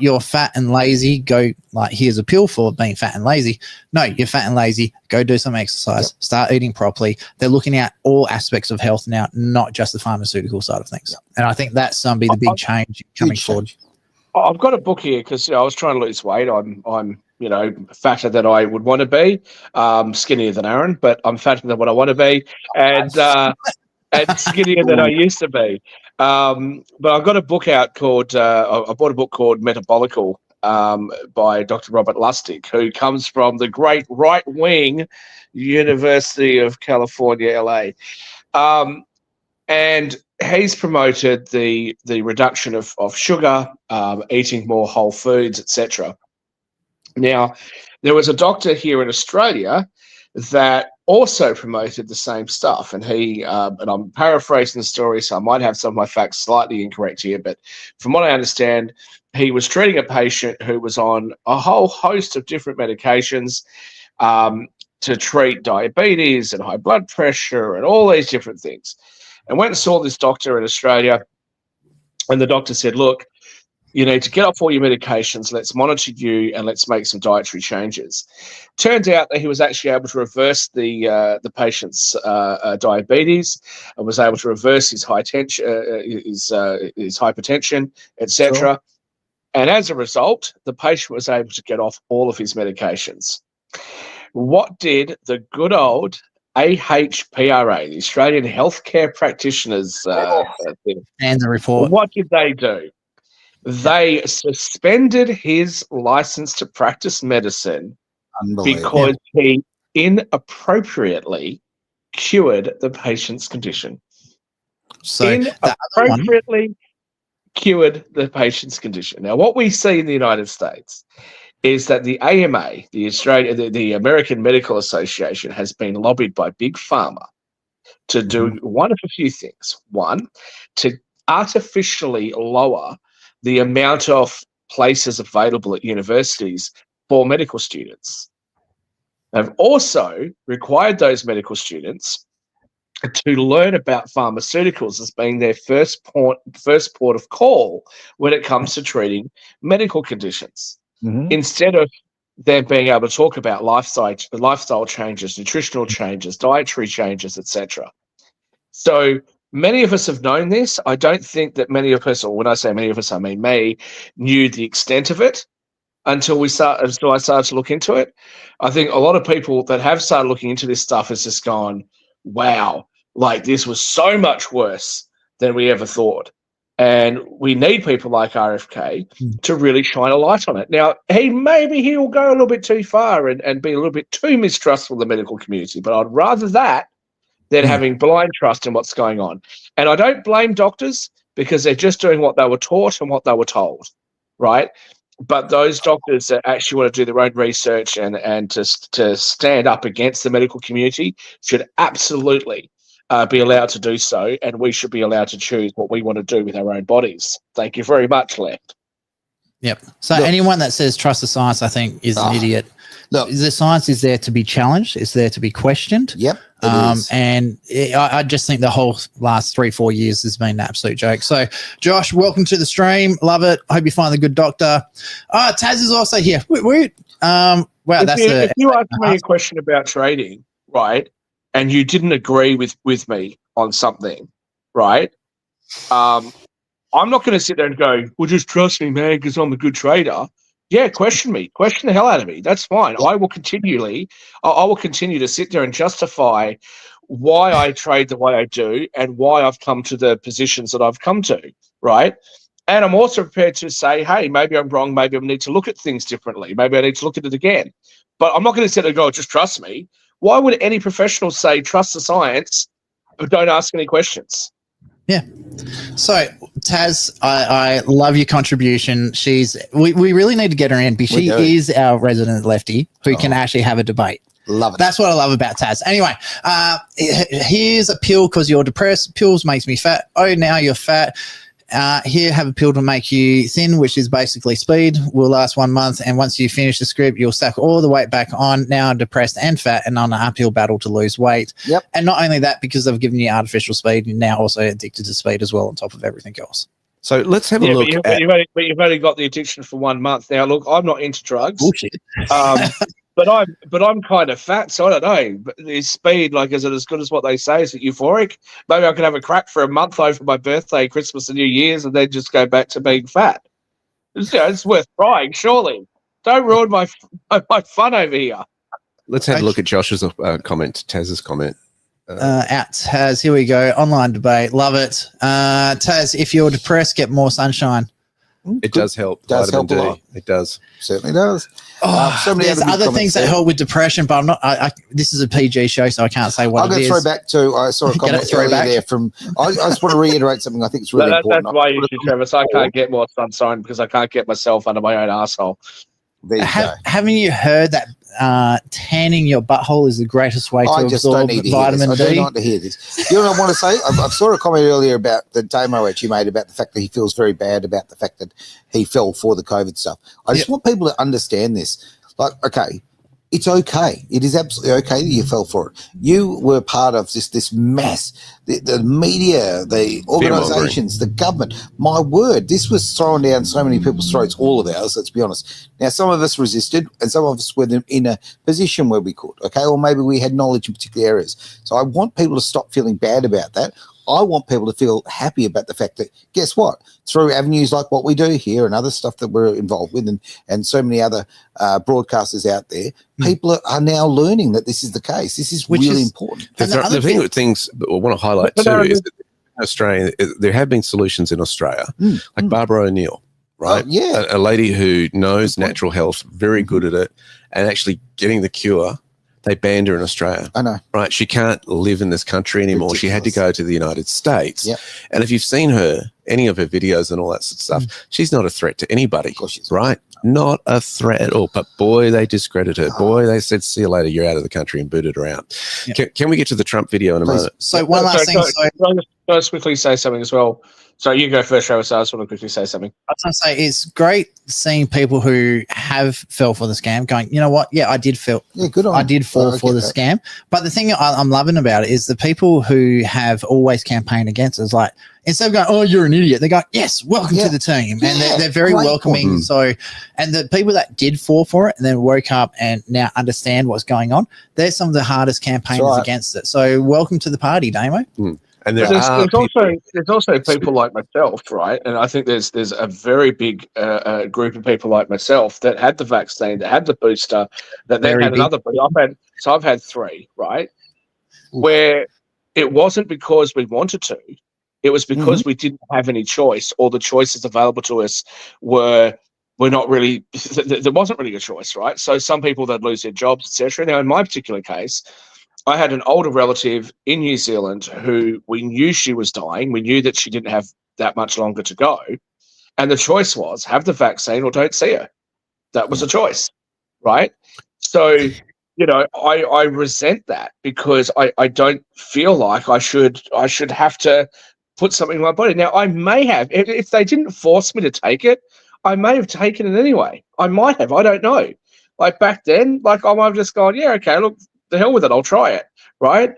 you're fat and lazy, go like here's a pill for being fat and lazy. No, you're fat and lazy, go do some exercise, start eating properly. They're looking at all aspects of health now, not just the pharmaceutical side of things. And I think that's be the big change coming forward. I've got a book here because I was trying to lose weight. I'm fatter than I would want to be, skinnier than Aaron, but I'm fatter than what I want to be, and skinnier than I used to be. But I've got a book out called, I bought a book called Metabolical by Dr. Robert Lustig, who comes from the great right-wing University of California, LA. And he's promoted the reduction of sugar, eating more whole foods, etc. Now, there was a doctor here in Australia that also promoted the same stuff, and he and I'm paraphrasing the story, so I might have some of my facts slightly incorrect here, but from what I understand, he was treating a patient who was on a whole host of different medications to treat diabetes and high blood pressure and all these different things. And went and saw this doctor in Australia, and the doctor said, look, you need to get off all your medications, let's monitor you, and let's make some dietary changes. Turns out that he was actually able to reverse the patient's diabetes, and was able to reverse his high tension, his hypertension, etc. Sure. And as a result, the patient was able to get off all of his medications. What did the good old AHPRA, the Australian Healthcare Practitioners thing, and the report. What did they do? They suspended his license to practice medicine because he inappropriately cured the patient's condition. So inappropriately cured the patient's condition. Now, what we see in the United States is that the AMA, the American Medical Association, has been lobbied by Big Pharma to do one of a few things. One, to artificially lower the amount of places available at universities for medical students. They've also required those medical students to learn about pharmaceuticals as being their first port of call when it comes to treating medical conditions. Instead of them being able to talk about lifestyle changes, nutritional changes, dietary changes, etc. So many of us have known this. I don't think that many of us, or when I say many of us, I mean me, knew the extent of it until I started to look into it. I think a lot of people that have started looking into this stuff has just gone, wow, like this was so much worse than we ever thought. And we need people like RFK to really shine a light on it. Now, he'll go a little bit too far and be a little bit too mistrustful of the medical community, but I'd rather that than having blind trust in what's going on. And I don't blame doctors because they're just doing what they were taught and what they were told, right? But those doctors that actually want to do their own research and to stand up against the medical community should absolutely be allowed to do so, and we should be allowed to choose what we want to do with our own bodies. Thank you very much, Left. Yep. So anyone that says trust the science, I think, is an idiot. Look, the science is there to be challenged. It's there to be questioned. Yep. And I just think the whole last 3-4 years has been an absolute joke. So, Josh, welcome to the stream. Love it. Hope you find a good doctor. Taz is also here. Wow, if you ask me a question about trading, right, and you didn't agree with me on something, right, I'm not going to sit there and go, well, just trust me, man, because I'm a good trader. Yeah, question me. Question the hell out of me. That's fine. I will continue to sit there and justify why I trade the way I do and why I've come to the positions that I've come to, right? And I'm also prepared to say, hey, maybe I'm wrong. Maybe I need to look at things differently. Maybe I need to look at it again. But I'm not going to sit there and go, just trust me. Why would any professional say trust the science but don't ask any questions? Yeah. So, Taz, I love your contribution. We really need to get her in because she is our resident lefty who can actually have a debate. Love it. That's what I love about Taz. Anyway, here's a pill because you're depressed. Pills makes me fat. Oh, now you're fat. Here, have a pill to make you thin, which is basically speed. Will last 1 month, and once you finish the script, you'll stack all the weight back on. Now depressed and fat, and on an uphill battle to lose weight. Yep. And not only that, because they've given you artificial speed, you're now also addicted to speed as well, on top of everything else. So let's have a look. But you've only got the addiction for 1 month. Now, look, I'm not into drugs. Bullshit. But I'm kind of fat, so I don't know. But the speed, like, is it as good as what they say? Is it euphoric? Maybe I could have a crack for a month over my birthday, Christmas, and New Year's, and then just go back to being fat. It's worth trying, surely. Don't ruin my fun over here. Let's have a look at Josh's comment, Taz's comment. Out Taz, here we go. Online debate, love it. Taz, if you're depressed, get more sunshine. It does help. Does help a Vitamin lot. D. It does. Certainly does. So many There's good other comments things that there. help with depression, but I'm not. this is a PG show, so I can't say what I'm it going to is. throw back to, I saw a Get comment it, throw earlier back. there from, I just want to reiterate something I think is really important. That's my issue, Trevor. So I can't get more sunshine because I can't get myself under my own asshole. There you go. Haven't you heard that tanning your butthole is the greatest way to I just don't absorb need to hear this. vitamin I do D? not to hear this. You know what I want to say? I saw a comment earlier about the Damo actually made about the fact that he feels very bad about the fact that he fell for the COVID stuff. I just want people to understand this. Like, okay, it's okay. It is absolutely okay that you fell for it. You were part of this mass, the media, the organisations, the government. My word, this was thrown down so many people's throats, all of ours, let's be honest. Now, some of us resisted and some of us were in a position where we could, okay, or maybe we had knowledge in particular areas. So I want people to stop feeling bad about that. I want people to feel happy about the fact that, guess what, through avenues like what we do here and other stuff that we're involved with and so many other broadcasters out there, people are now learning that this is the case. This is really important. The thing that I want to highlight too is that in Australia, there have been solutions in Australia, like Barbara O'Neill, right? A lady who knows natural health, very good at it, and actually getting the cure. They banned her in Australia. I know. Right? She can't live in this country anymore. Ridiculous. She had to go to the United States. Yep. And if you've seen her, any of her videos and all that sort of stuff, she's not a threat to anybody. Of course she's right? Not a threat at all. But boy, they discredited her. Boy, they said, see you later, you're out of the country, and booted her out. Yep. Can we get to the Trump video in a moment? So one last thing. Can I just quickly say something as well? So you go first, Trevor. So I just want to quickly say something. I was going to say it's great seeing people who have fell for the scam going, you know what? Yeah, I did fall. Yeah, good on I did fall for the scam. But the thing I'm loving about it is the people who have always campaigned against it is like, instead of going, oh, you're an idiot, they go, yes, welcome to the team. And they're very welcoming. So, and the people that did fall for it and then woke up and now understand what's going on, they're some of the hardest campaigners against it. So welcome to the party, Damo. And there's also people like myself, right? And I think there's a very big group of people like myself that had the vaccine, that had the booster, that then had another. I've had 3, right? Where it wasn't because we wanted to, it was because we didn't have any choice, or the choices available to us were not really. There wasn't really a choice, right? So some people they'd lose their jobs, etc. Now, in my particular case, I had an older relative in New Zealand who we knew she was dying. We knew that she didn't have that much longer to go. And the choice was have the vaccine or don't see her. That was a choice, right? So, you know, I resent that because I don't feel like I should have to put something in my body. Now, I may have, if they didn't force me to take it, I may have taken it anyway. I might have. I don't know. Like back then, like I might have just gone, yeah, okay, look, the hell with it, I'll try it, right?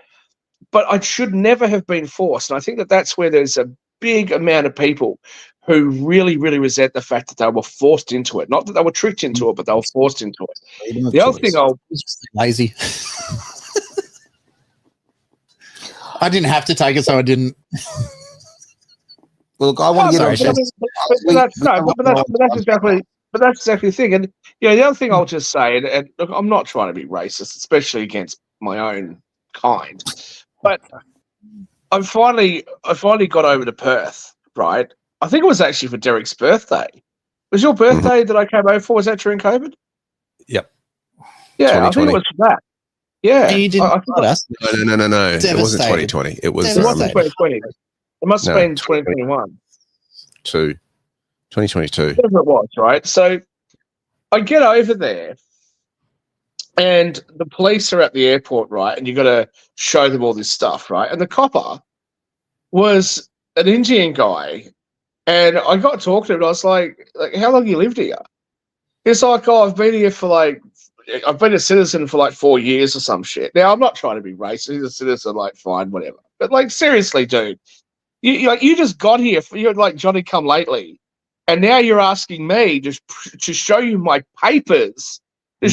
But I should never have been forced. And I think that that's where there's a big amount of people who really, really resent the fact that they were forced into it. Not that they were tricked into it, but they were forced into it. The other thing lazy. I didn't have to take it, so I didn't. Well, look, I want to get on. But that's exactly the thing. And you know, the other thing I'll just say, and look, I'm not trying to be racist, especially against my own kind, but I finally got over to Perth, right? I think it was actually for Derek's birthday. Was your birthday that I came over for? Was that during COVID? Yep. Yeah, I think it was for that. Yeah. And you didn't invite us? No. It wasn't 2020. It was 2020. It must have been 2021. 2022. Whatever it was, right? So I get over there and the police are at the airport, right? And you got to show them all this stuff, right? And the copper was an Indian guy. And I got talking to him and I was like, how long you lived here? He's like, oh, I've been a citizen for like 4 years or some shit. Now, I'm not trying to be racist. He's a citizen, like, fine, whatever. But like, seriously, dude, you just got here. You're like Johnny come lately. And now you're asking me to show you my papers, so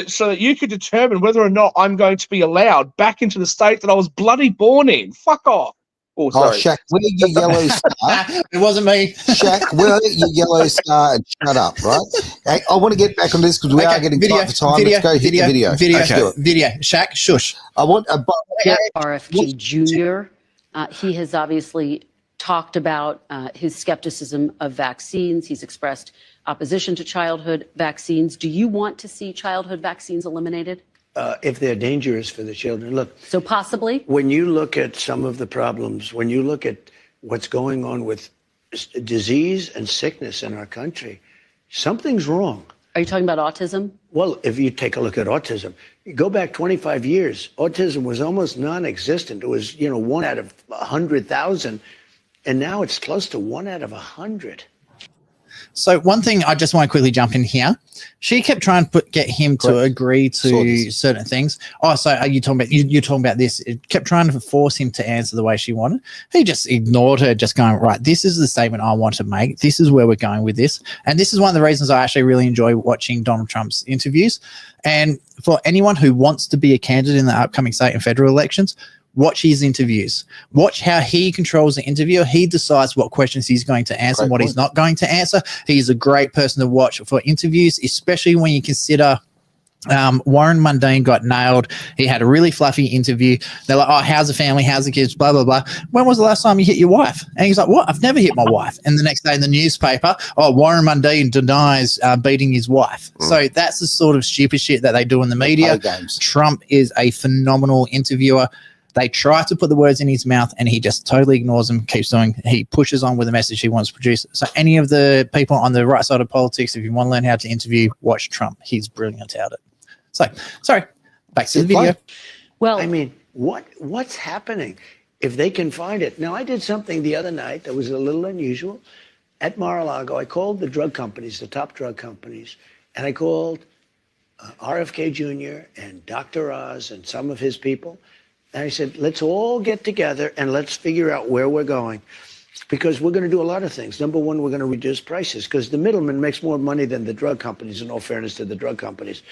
that you could determine whether or not I'm going to be allowed back into the state that I was bloody born in. Fuck off. Oh, sorry. Shaq, wear your yellow star. It wasn't me. Shaq, wear your yellow star and shut up, right? Okay, I want to get back on this because we are getting tight for time. Let's go hit the video. Video. Shaq, shush. I want a RFK Jr. He has obviously talked about his skepticism of vaccines. He's expressed opposition to childhood vaccines. Do you want to see childhood vaccines eliminated? If they're dangerous for the children. Look. So possibly? When you look at some of the problems, when you look at what's going on with disease and sickness in our country, something's wrong. Are you talking about autism? Well, if you take a look at autism, you go back 25 years, autism was almost non-existent. It was, 1 out of 100,000, and now it's close to 1 out of 100. So one thing I just want to quickly jump in here. She kept trying to get him to agree to certain things. Oh, so are you talking about you're talking about this? It kept trying to force him to answer the way she wanted. He just ignored her, just going, right, this is the statement I want to make. This is where we're going with this. And this is one of the reasons I actually really enjoy watching Donald Trump's interviews. And for anyone who wants to be a candidate in the upcoming state and federal elections, watch his interviews. Watch how he controls the interview. He decides what questions he's going to answer and what he's not going to answer. He's a great person to watch for interviews, especially when you consider Warren Mundine got nailed. He had a really fluffy interview. They're like, oh, how's the family? How's the kids? Blah, blah, blah. When was the last time you hit your wife? And he's like, what? I've never hit my wife. And the next day in the newspaper, oh, Warren Mundine denies beating his wife. So that's the sort of stupid shit that they do in the media. Trump is a phenomenal interviewer. They try to put the words in his mouth and he just totally ignores them, keeps doing. He pushes on with the message he wants to produce. So any of the people on the right side of politics, if you want to learn how to interview, watch Trump. He's brilliant at it. So, sorry, back to the video. Well, I mean, what's happening? If they can find it. Now, I did something the other night that was a little unusual. At Mar-a-Lago, I called the drug companies, the top drug companies, and I called RFK Jr. and Dr. Oz and some of his people. And I said, let's all get together and let's figure out where we're going, because we're going to do a lot of things. Number one, we're going to reduce prices because the middleman makes more money than the drug companies, in all fairness to the drug companies.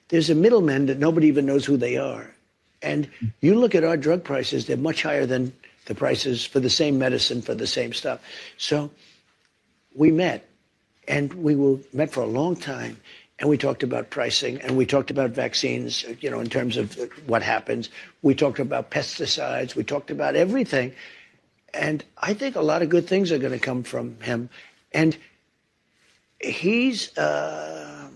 There's a middleman that nobody even knows who they are. And you look at our drug prices, they're much higher than the prices for the same medicine, for the same stuff. So we met, and we met for a long time. And we talked about pricing, and we talked about vaccines, in terms of what happens. We talked about pesticides. We talked about everything. And I think a lot of good things are going to come from him. And he's not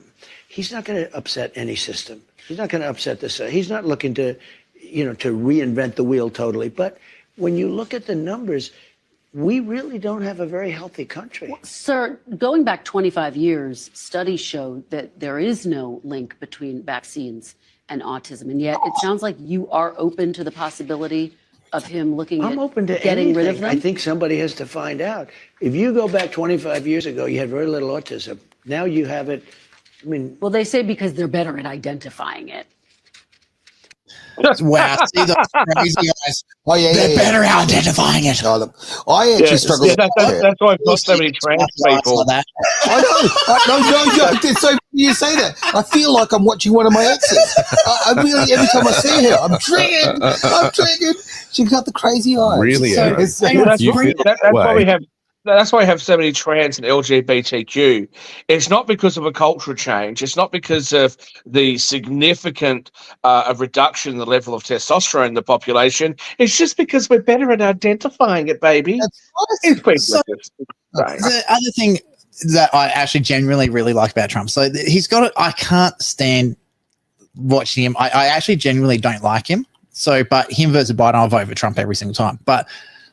going to upset any system. He's not going to upset the system. He's not looking to, to reinvent the wheel totally. But when you look at the numbers, we really don't have a very healthy country. Well, sir, going back 25 years, studies show that there is no link between vaccines and autism. And yet it sounds like you are open to the possibility of him looking I'm at open to getting anything. rid of them. I think somebody has to find out. If you go back 25 years ago, you had very little autism. Now you have it. I mean, well, they say because they're better at identifying it. Wow, see those crazy eyes. Oh, yeah, They're yeah, better at identifying it. Oh, look, I actually struggle. That's why I've got so many trans people. Like that. I know. No, it's so you say that. I feel like I'm watching one of my exes. I really, every time I see her, I'm triggered. She's got the crazy eyes. Really? That's why we have. That's why we have so many trans and LGBTQ. It's not because of a cultural change. It's not because of the significant reduction in the level of testosterone in the population. It's just because we're better at identifying it, baby. The other thing that I actually genuinely really like about Trump, so he's got it. I can't stand watching him. I actually genuinely don't like him. So, but him versus Biden, I'll vote for Trump every single time. But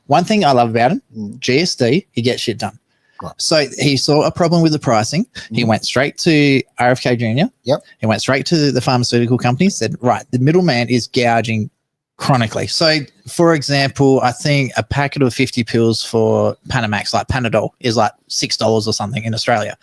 one thing I love about him, GSD, he gets shit done. Right. So he saw a problem with the pricing. He went straight to RFK Jr. Yep. He went straight to the pharmaceutical companies, said, right, the middleman is gouging chronically. So, for example, I think a packet of 50 pills for Panamax, like Panadol, is like $6 or something in Australia.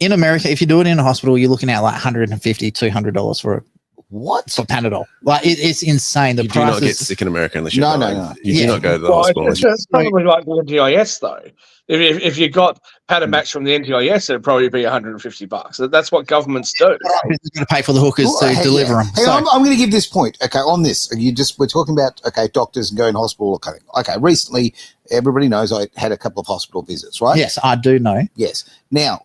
In America, if you do it in a hospital, you're looking at like $150, $200 for for Panadol. Like it's insane. The you do not get sick in America unless you're no. You do not go to the hospital. It's probably like the NDIS though. If you got Panamax from the NDIS, it'd probably be $150. That's what governments do. They're going to pay for the hookers to deliver them. Hey, I'm going to give this point. Okay, on this, we're talking about doctors and going to hospital. Okay. Recently, everybody knows I had a couple of hospital visits, right? Yes, I do know. Yes. Now,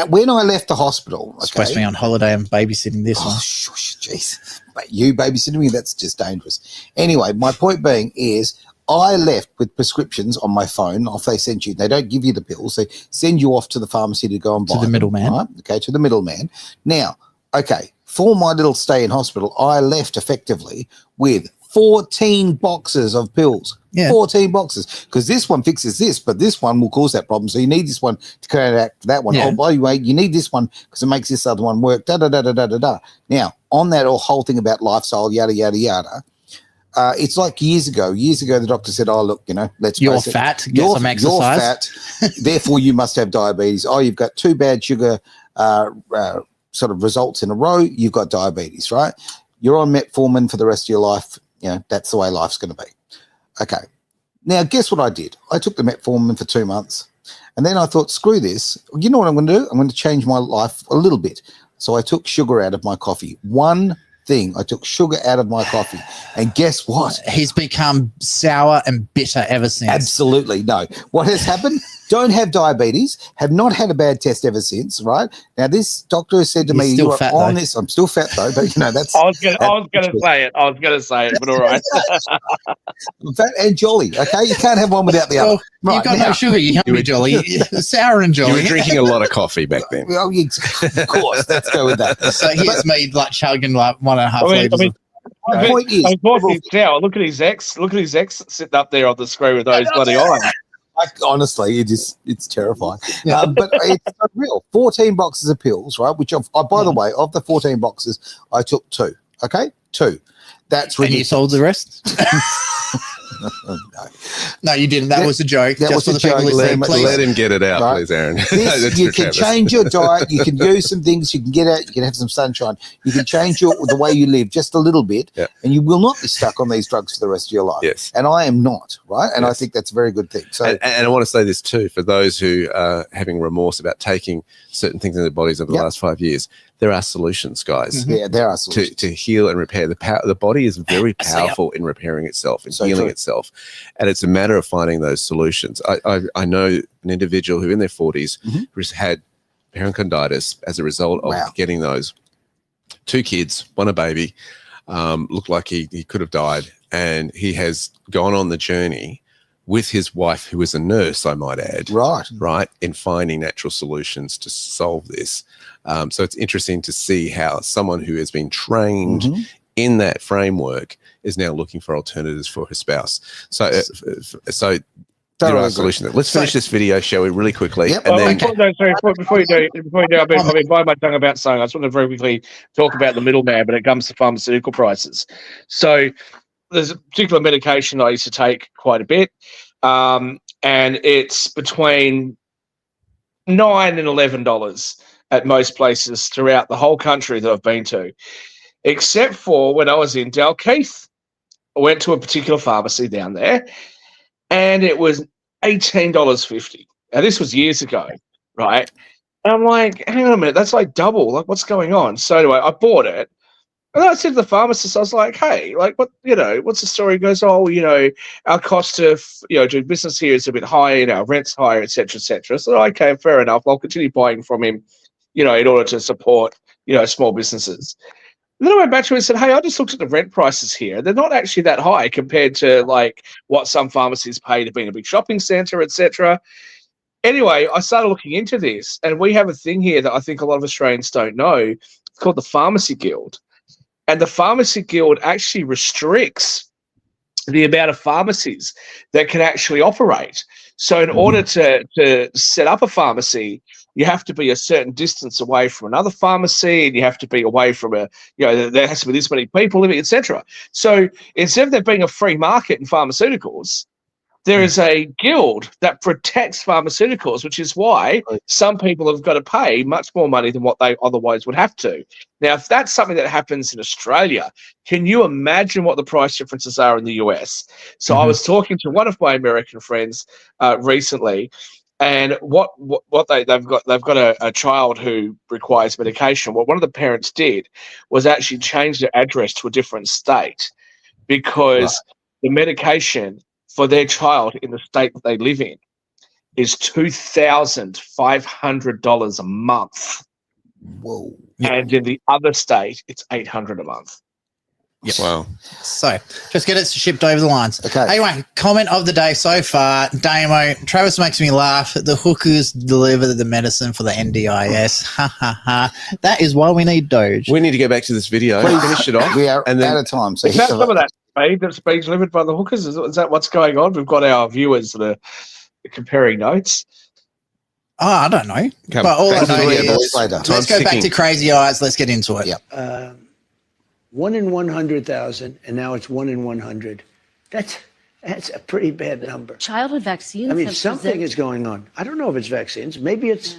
when I left the hospital, supposed to be on holiday and babysitting this one. Jeez, you babysitting me? That's just dangerous. Anyway, my point being is, I left with prescriptions on my phone. Off they send you. They don't give you the pills. They send you off to the pharmacy to go and buy To the them, middleman. right? Okay, to the middleman. Now, okay, for my little stay in hospital, I left effectively with 14 boxes of pills. Yeah. 14 boxes. Because this one fixes this, but this one will cause that problem. So you need this one to counteract that one. Yeah. Oh, by the way, you need this one because it makes this other one work. Da da da da da da da. Now, on that whole thing about lifestyle, yada yada yada. It's like years ago. Years ago, the doctor said, "Oh, look, let's You're face it, fat. Get some exercise. You're fat. Therefore, you must have diabetes. Oh, you've got 2 bad sugar sort of results in a row. You've got diabetes, right? You're on metformin for the rest of your life. That's the way life's going to be." Okay. Now, guess what I did? I took the metformin for 2 months, and then I thought, screw this. You know what I'm going to do? I'm going to change my life a little bit. So I took sugar out of my coffee. One thing, I took sugar out of my coffee, and guess what? He's become sour and bitter ever since. Absolutely no. What has happened? Don't have diabetes, have not had a bad test ever since, right? Now, this doctor has said to me, still you are fat, on though. this. I'm still fat, though, but, that's... I was going to say it. I was going to say it, but all right. I'm fat and jolly, okay? You can't have one without the other. Well, you've got no sugar. You can't be jolly. Sour and You jolly. were drinking a lot of coffee back then. Well, of course, let's go with that. So here's me like chugging like 1.5 litres. The point is, I thought he's sour. Look at his ex. Look at his ex sitting up there on the screen with those bloody eyes. honestly, it's terrifying. Yeah. But it's real. 14 boxes of pills, right? Which, by the way, of the 14 boxes, I took 2. Okay? 2. That's And you ridiculous. sold the rest? No. No, you didn't. That was a joke. that was Just for a the people joke. listening, please. Let him get it out, Right. please, Aaron. This, That's you for can Travis. change your diet. You can do some things. You can get out. You can have some sunshine. You can change the way you live just a little bit, Yeah. and you will not be stuck on these drugs for the rest of your life. Yes. And I am not, right? And I Yes. think that's a very good thing. So And I want to say this too, for those who are having remorse about taking certain things in their bodies over the Yep. last 5 years, there are solutions, guys. yeah, there are solutions. To heal and repair the body is very powerful in repairing itself and So healing true. itself, and it's a matter of finding those solutions. I know an individual who in their 40s Mhm. who's had pericarditis as a result of Wow. getting those. 2 kids, one a baby, looked like he could have died, and he has gone on the journey with his wife, who is a nurse, I might add, right. in finding natural solutions to solve this. So it's interesting to see how someone who has been trained Mhm. in that framework is now looking for alternatives for her spouse. So, there Totally are agree. solutions. Let's finish this video, shall we, really quickly? Yep. And then Before you do, I've been biting my tongue about saying, I just want to very quickly talk about the middleman when it comes to pharmaceutical prices. So there's a particular medication I used to take quite a bit, and it's between $9 and $11 at most places throughout the whole country that I've been to, except for when I was in Dalkeith. I went to a particular pharmacy down there, and it was $18.50. Now, this was years ago, right? And I'm like, hang on a minute, that's like double. Like, what's going on? So anyway, I bought it. And I said to the pharmacist, I was like, hey, like, what's the story? He goes, oh, our cost of, doing business here is a bit higher, our rent's higher, et cetera, et cetera. So, okay, fair enough. I'll continue buying from him, in order to support, small businesses. And then I went back to him and said, hey, I just looked at the rent prices here. They're not actually that high compared to, like, what some pharmacies pay to be in a big shopping centre, et cetera. Anyway, I started looking into this, and we have a thing here that I think a lot of Australians don't know. It's called the Pharmacy Guild. And the Pharmacy Guild actually restricts the amount of pharmacies that can actually operate. So in order to set up a pharmacy, you have to be a certain distance away from another pharmacy, and you have to be away from there has to be this many people living, etc. So instead of there being a free market in pharmaceuticals, there is a guild that protects pharmaceuticals, which is why some people have got to pay much more money than what they otherwise would have to. Now, if that's something that happens in Australia, can you imagine what the price differences are in the US? So I was talking to one of my American friends recently, and what they've got a child who requires medication. What one of the parents did was actually change their address to a different state because the medication for their child in the state that they live in is $2,500 a month. Whoa. And in the other state, it's $800 a month. Yep. Wow. So just get it shipped over the lines. Okay. Anyway, comment of the day so far. Damo, Travis makes me laugh. The hookers deliver the medicine for the NDIS. Ha ha ha. That is why we need Doge. We need to go back to this video, finish it off. We are and then out of time. So Is that some of that speed that's being delivered by the hookers? Is that what's going on? We've got our viewers that are comparing notes. Oh, I don't know. Come, but all I back to the know video, is boys. later. let's Time's go back ticking. to Crazy Eyes. Let's get into it. Yep. 1 in 100,000, and now it's 1 in 100. That's a pretty bad number. Childhood vaccines. I mean, have something present- is going on. I don't know if it's vaccines. Maybe it's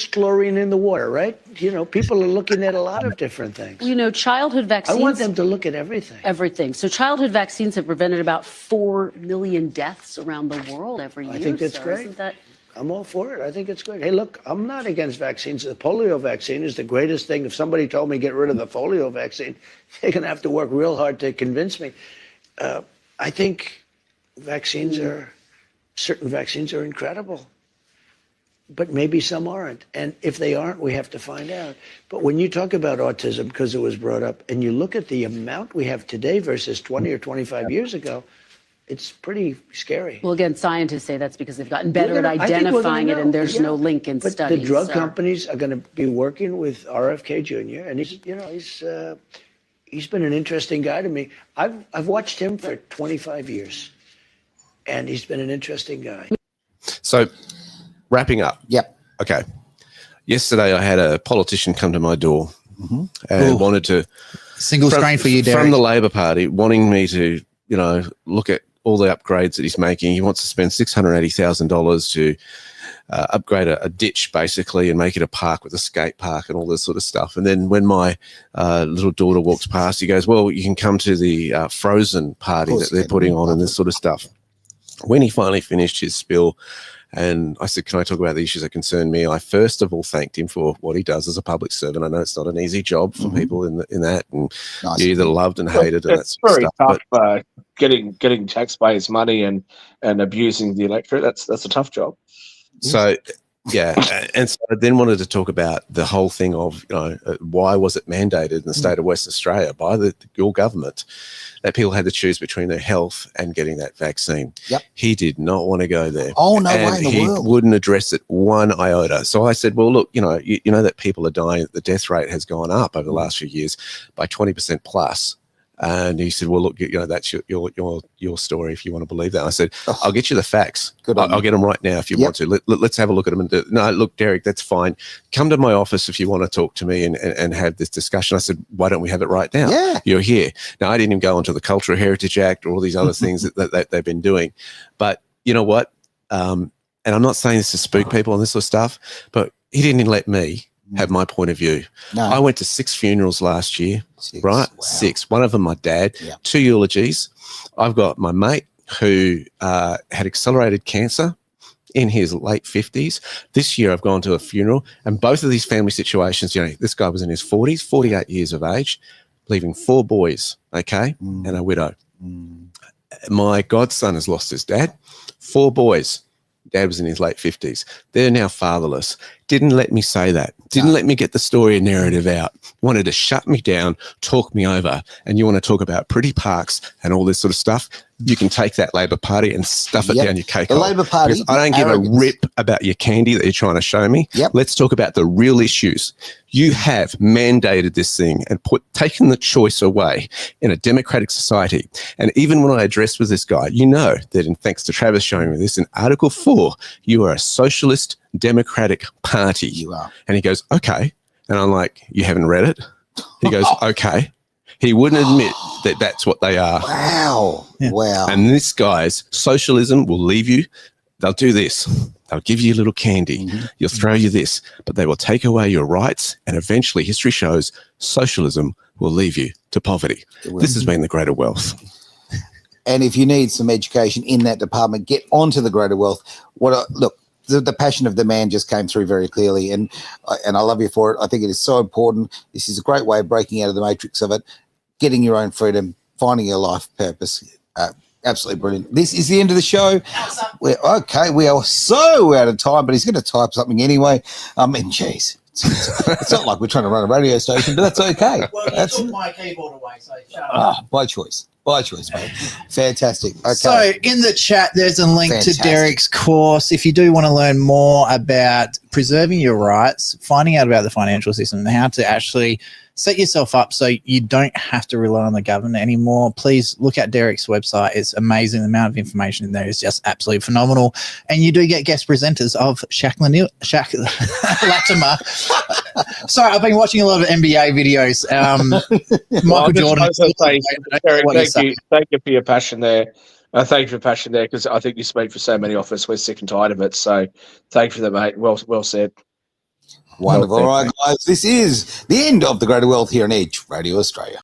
chlorine in the water, right? You know, people are looking at a lot of different things. You know, childhood I vaccines. want them to look at everything. Everything. So childhood vaccines have prevented about 4 million deaths around the world every year. I think that's so great. Isn't that I'm all for it. I think it's great. Hey, look, I'm not against vaccines. The polio vaccine is the greatest thing. If somebody told me get rid of the polio vaccine, they're going to have to work real hard to convince me. I think certain vaccines are incredible, but maybe some aren't. And if they aren't, we have to find out. But when you talk about autism, because it was brought up, and you look at the amount we have today versus 20 or 25 years ago, it's pretty scary. Well, again, scientists say that's because they've gotten better at I think we're gonna identifying it, and know, there's yeah. no link in But studies. the drug so- companies are going to be working with RFK Jr. and he's been an interesting guy to me. I've watched him for 25 years, and he's been an interesting guy. So, wrapping up. Yep. Okay. Yesterday, I had a politician come to my door Mm-hmm. and Ooh. wanted to Single screen for you, Derek. from the Labor Party, wanting me to, look at all the upgrades that he's making. He wants to spend $680,000 to upgrade a ditch, basically, and make it a park with a skate park and all this sort of stuff. And then when my little daughter walks past, he goes, well, you can come to the Frozen party that they're putting on and this sort of stuff. When he finally finished his spiel, and I said, can I talk about the issues that concern me? I first of all thanked him for what he does as a public servant. I know it's not an easy job for people in that, and Nice. you're either loved and hated and that It's sort of very stuff. tough getting taxpayers' money and abusing the electorate. That's a tough job. So, yeah. And so I then wanted to talk about the whole thing of, why was it mandated in the state of Western Australia by your government that people had to choose between their health and getting that vaccine? Yep. He did not want to go there. Oh, no way And in the he world. wouldn't address it one iota. So I said, well, look, you know that people are dying. The death rate has gone up over the last few years by 20% plus. And he said, well, look, that's your story if you want to believe that. I said, I'll get you the facts. Good on I'll you. get them right now if you want to. Let's have a look at them. And no, look, Derek, that's fine. Come to my office if you want to talk to me and have this discussion. I said, why don't we have it right now? Yeah. You're here. Now, I didn't even go into the Cultural Heritage Act or all these other things that they've been doing. But you know what? And I'm not saying this to spook people on this sort of stuff, but he didn't let me have my point of view. No. I went to 6 funerals last year, 6, right? wow. 6. One of them, my dad, Yeah. 2 eulogies. I've got my mate who had accelerated cancer in his late 50s. This year I've gone to a funeral, and both of these family situations, this guy was in his 40s, 48 years of age, leaving 4 boys, okay, and a widow. My godson has lost his dad, 4 boys. Dad was in his late 50s. They're now fatherless. Didn't let me say that. Didn't let me get the story and narrative out. Wanted to shut me down, talk me over. And you want to talk about pretty parks and all this sort of stuff? You can take that Labor Party and stuff it Yep. down your cake The hole. Labor Party, Because I don't give arrogance. a rip about your candy that you're trying to show me. Yep. Let's talk about the real issues. You have mandated this thing and taken the choice away in a democratic society. And even when I addressed with this guy, that thanks to Travis showing me this, in Article 4, you are a socialist democratic party. You are. And he goes, okay. And I'm like, you haven't read it? He goes, okay. He wouldn't admit that that's what they are. Wow. Yeah. Wow. And this guy's socialism will leave you. They'll do this. They'll give you a little candy. You'll throw you this, but they will take away your rights. And eventually history shows socialism will leave you to poverty. This has been the greater wealth. And if you need some education in that department, get onto the greater wealth. Look, the passion of the man just came through very clearly, and I love you for it. I think it is so important. This is a great way of breaking out of the matrix of it, getting your own freedom, finding your life purpose. Absolutely brilliant. This is the end of the show. We are so out of time, but he's going to type something anyway. Geez, It's not like we're trying to run a radio station, but that's okay. That's my keyboard away, so shut up. by choice. By choice, mate. Fantastic. Okay. So in the chat, there's a link Fantastic. to Derek's course. If you do want to learn more about preserving your rights, finding out about the financial system, and how to actually set yourself up so you don't have to rely on the government anymore, please look at Derek's website. It's amazing. The amount of information in there is just absolutely phenomenal. And you do get guest presenters of Shaq Latimer. Sorry, I've been watching a lot of NBA videos. Michael Jordan. Thank you for your passion there. Thank you for your passion there, because I think you speak for so many of us. We're sick and tired of it. So thank you for that, mate. Well said. Wonderful. All right, guys. This is the end of the Greater Wealth here on Edge Radio Australia.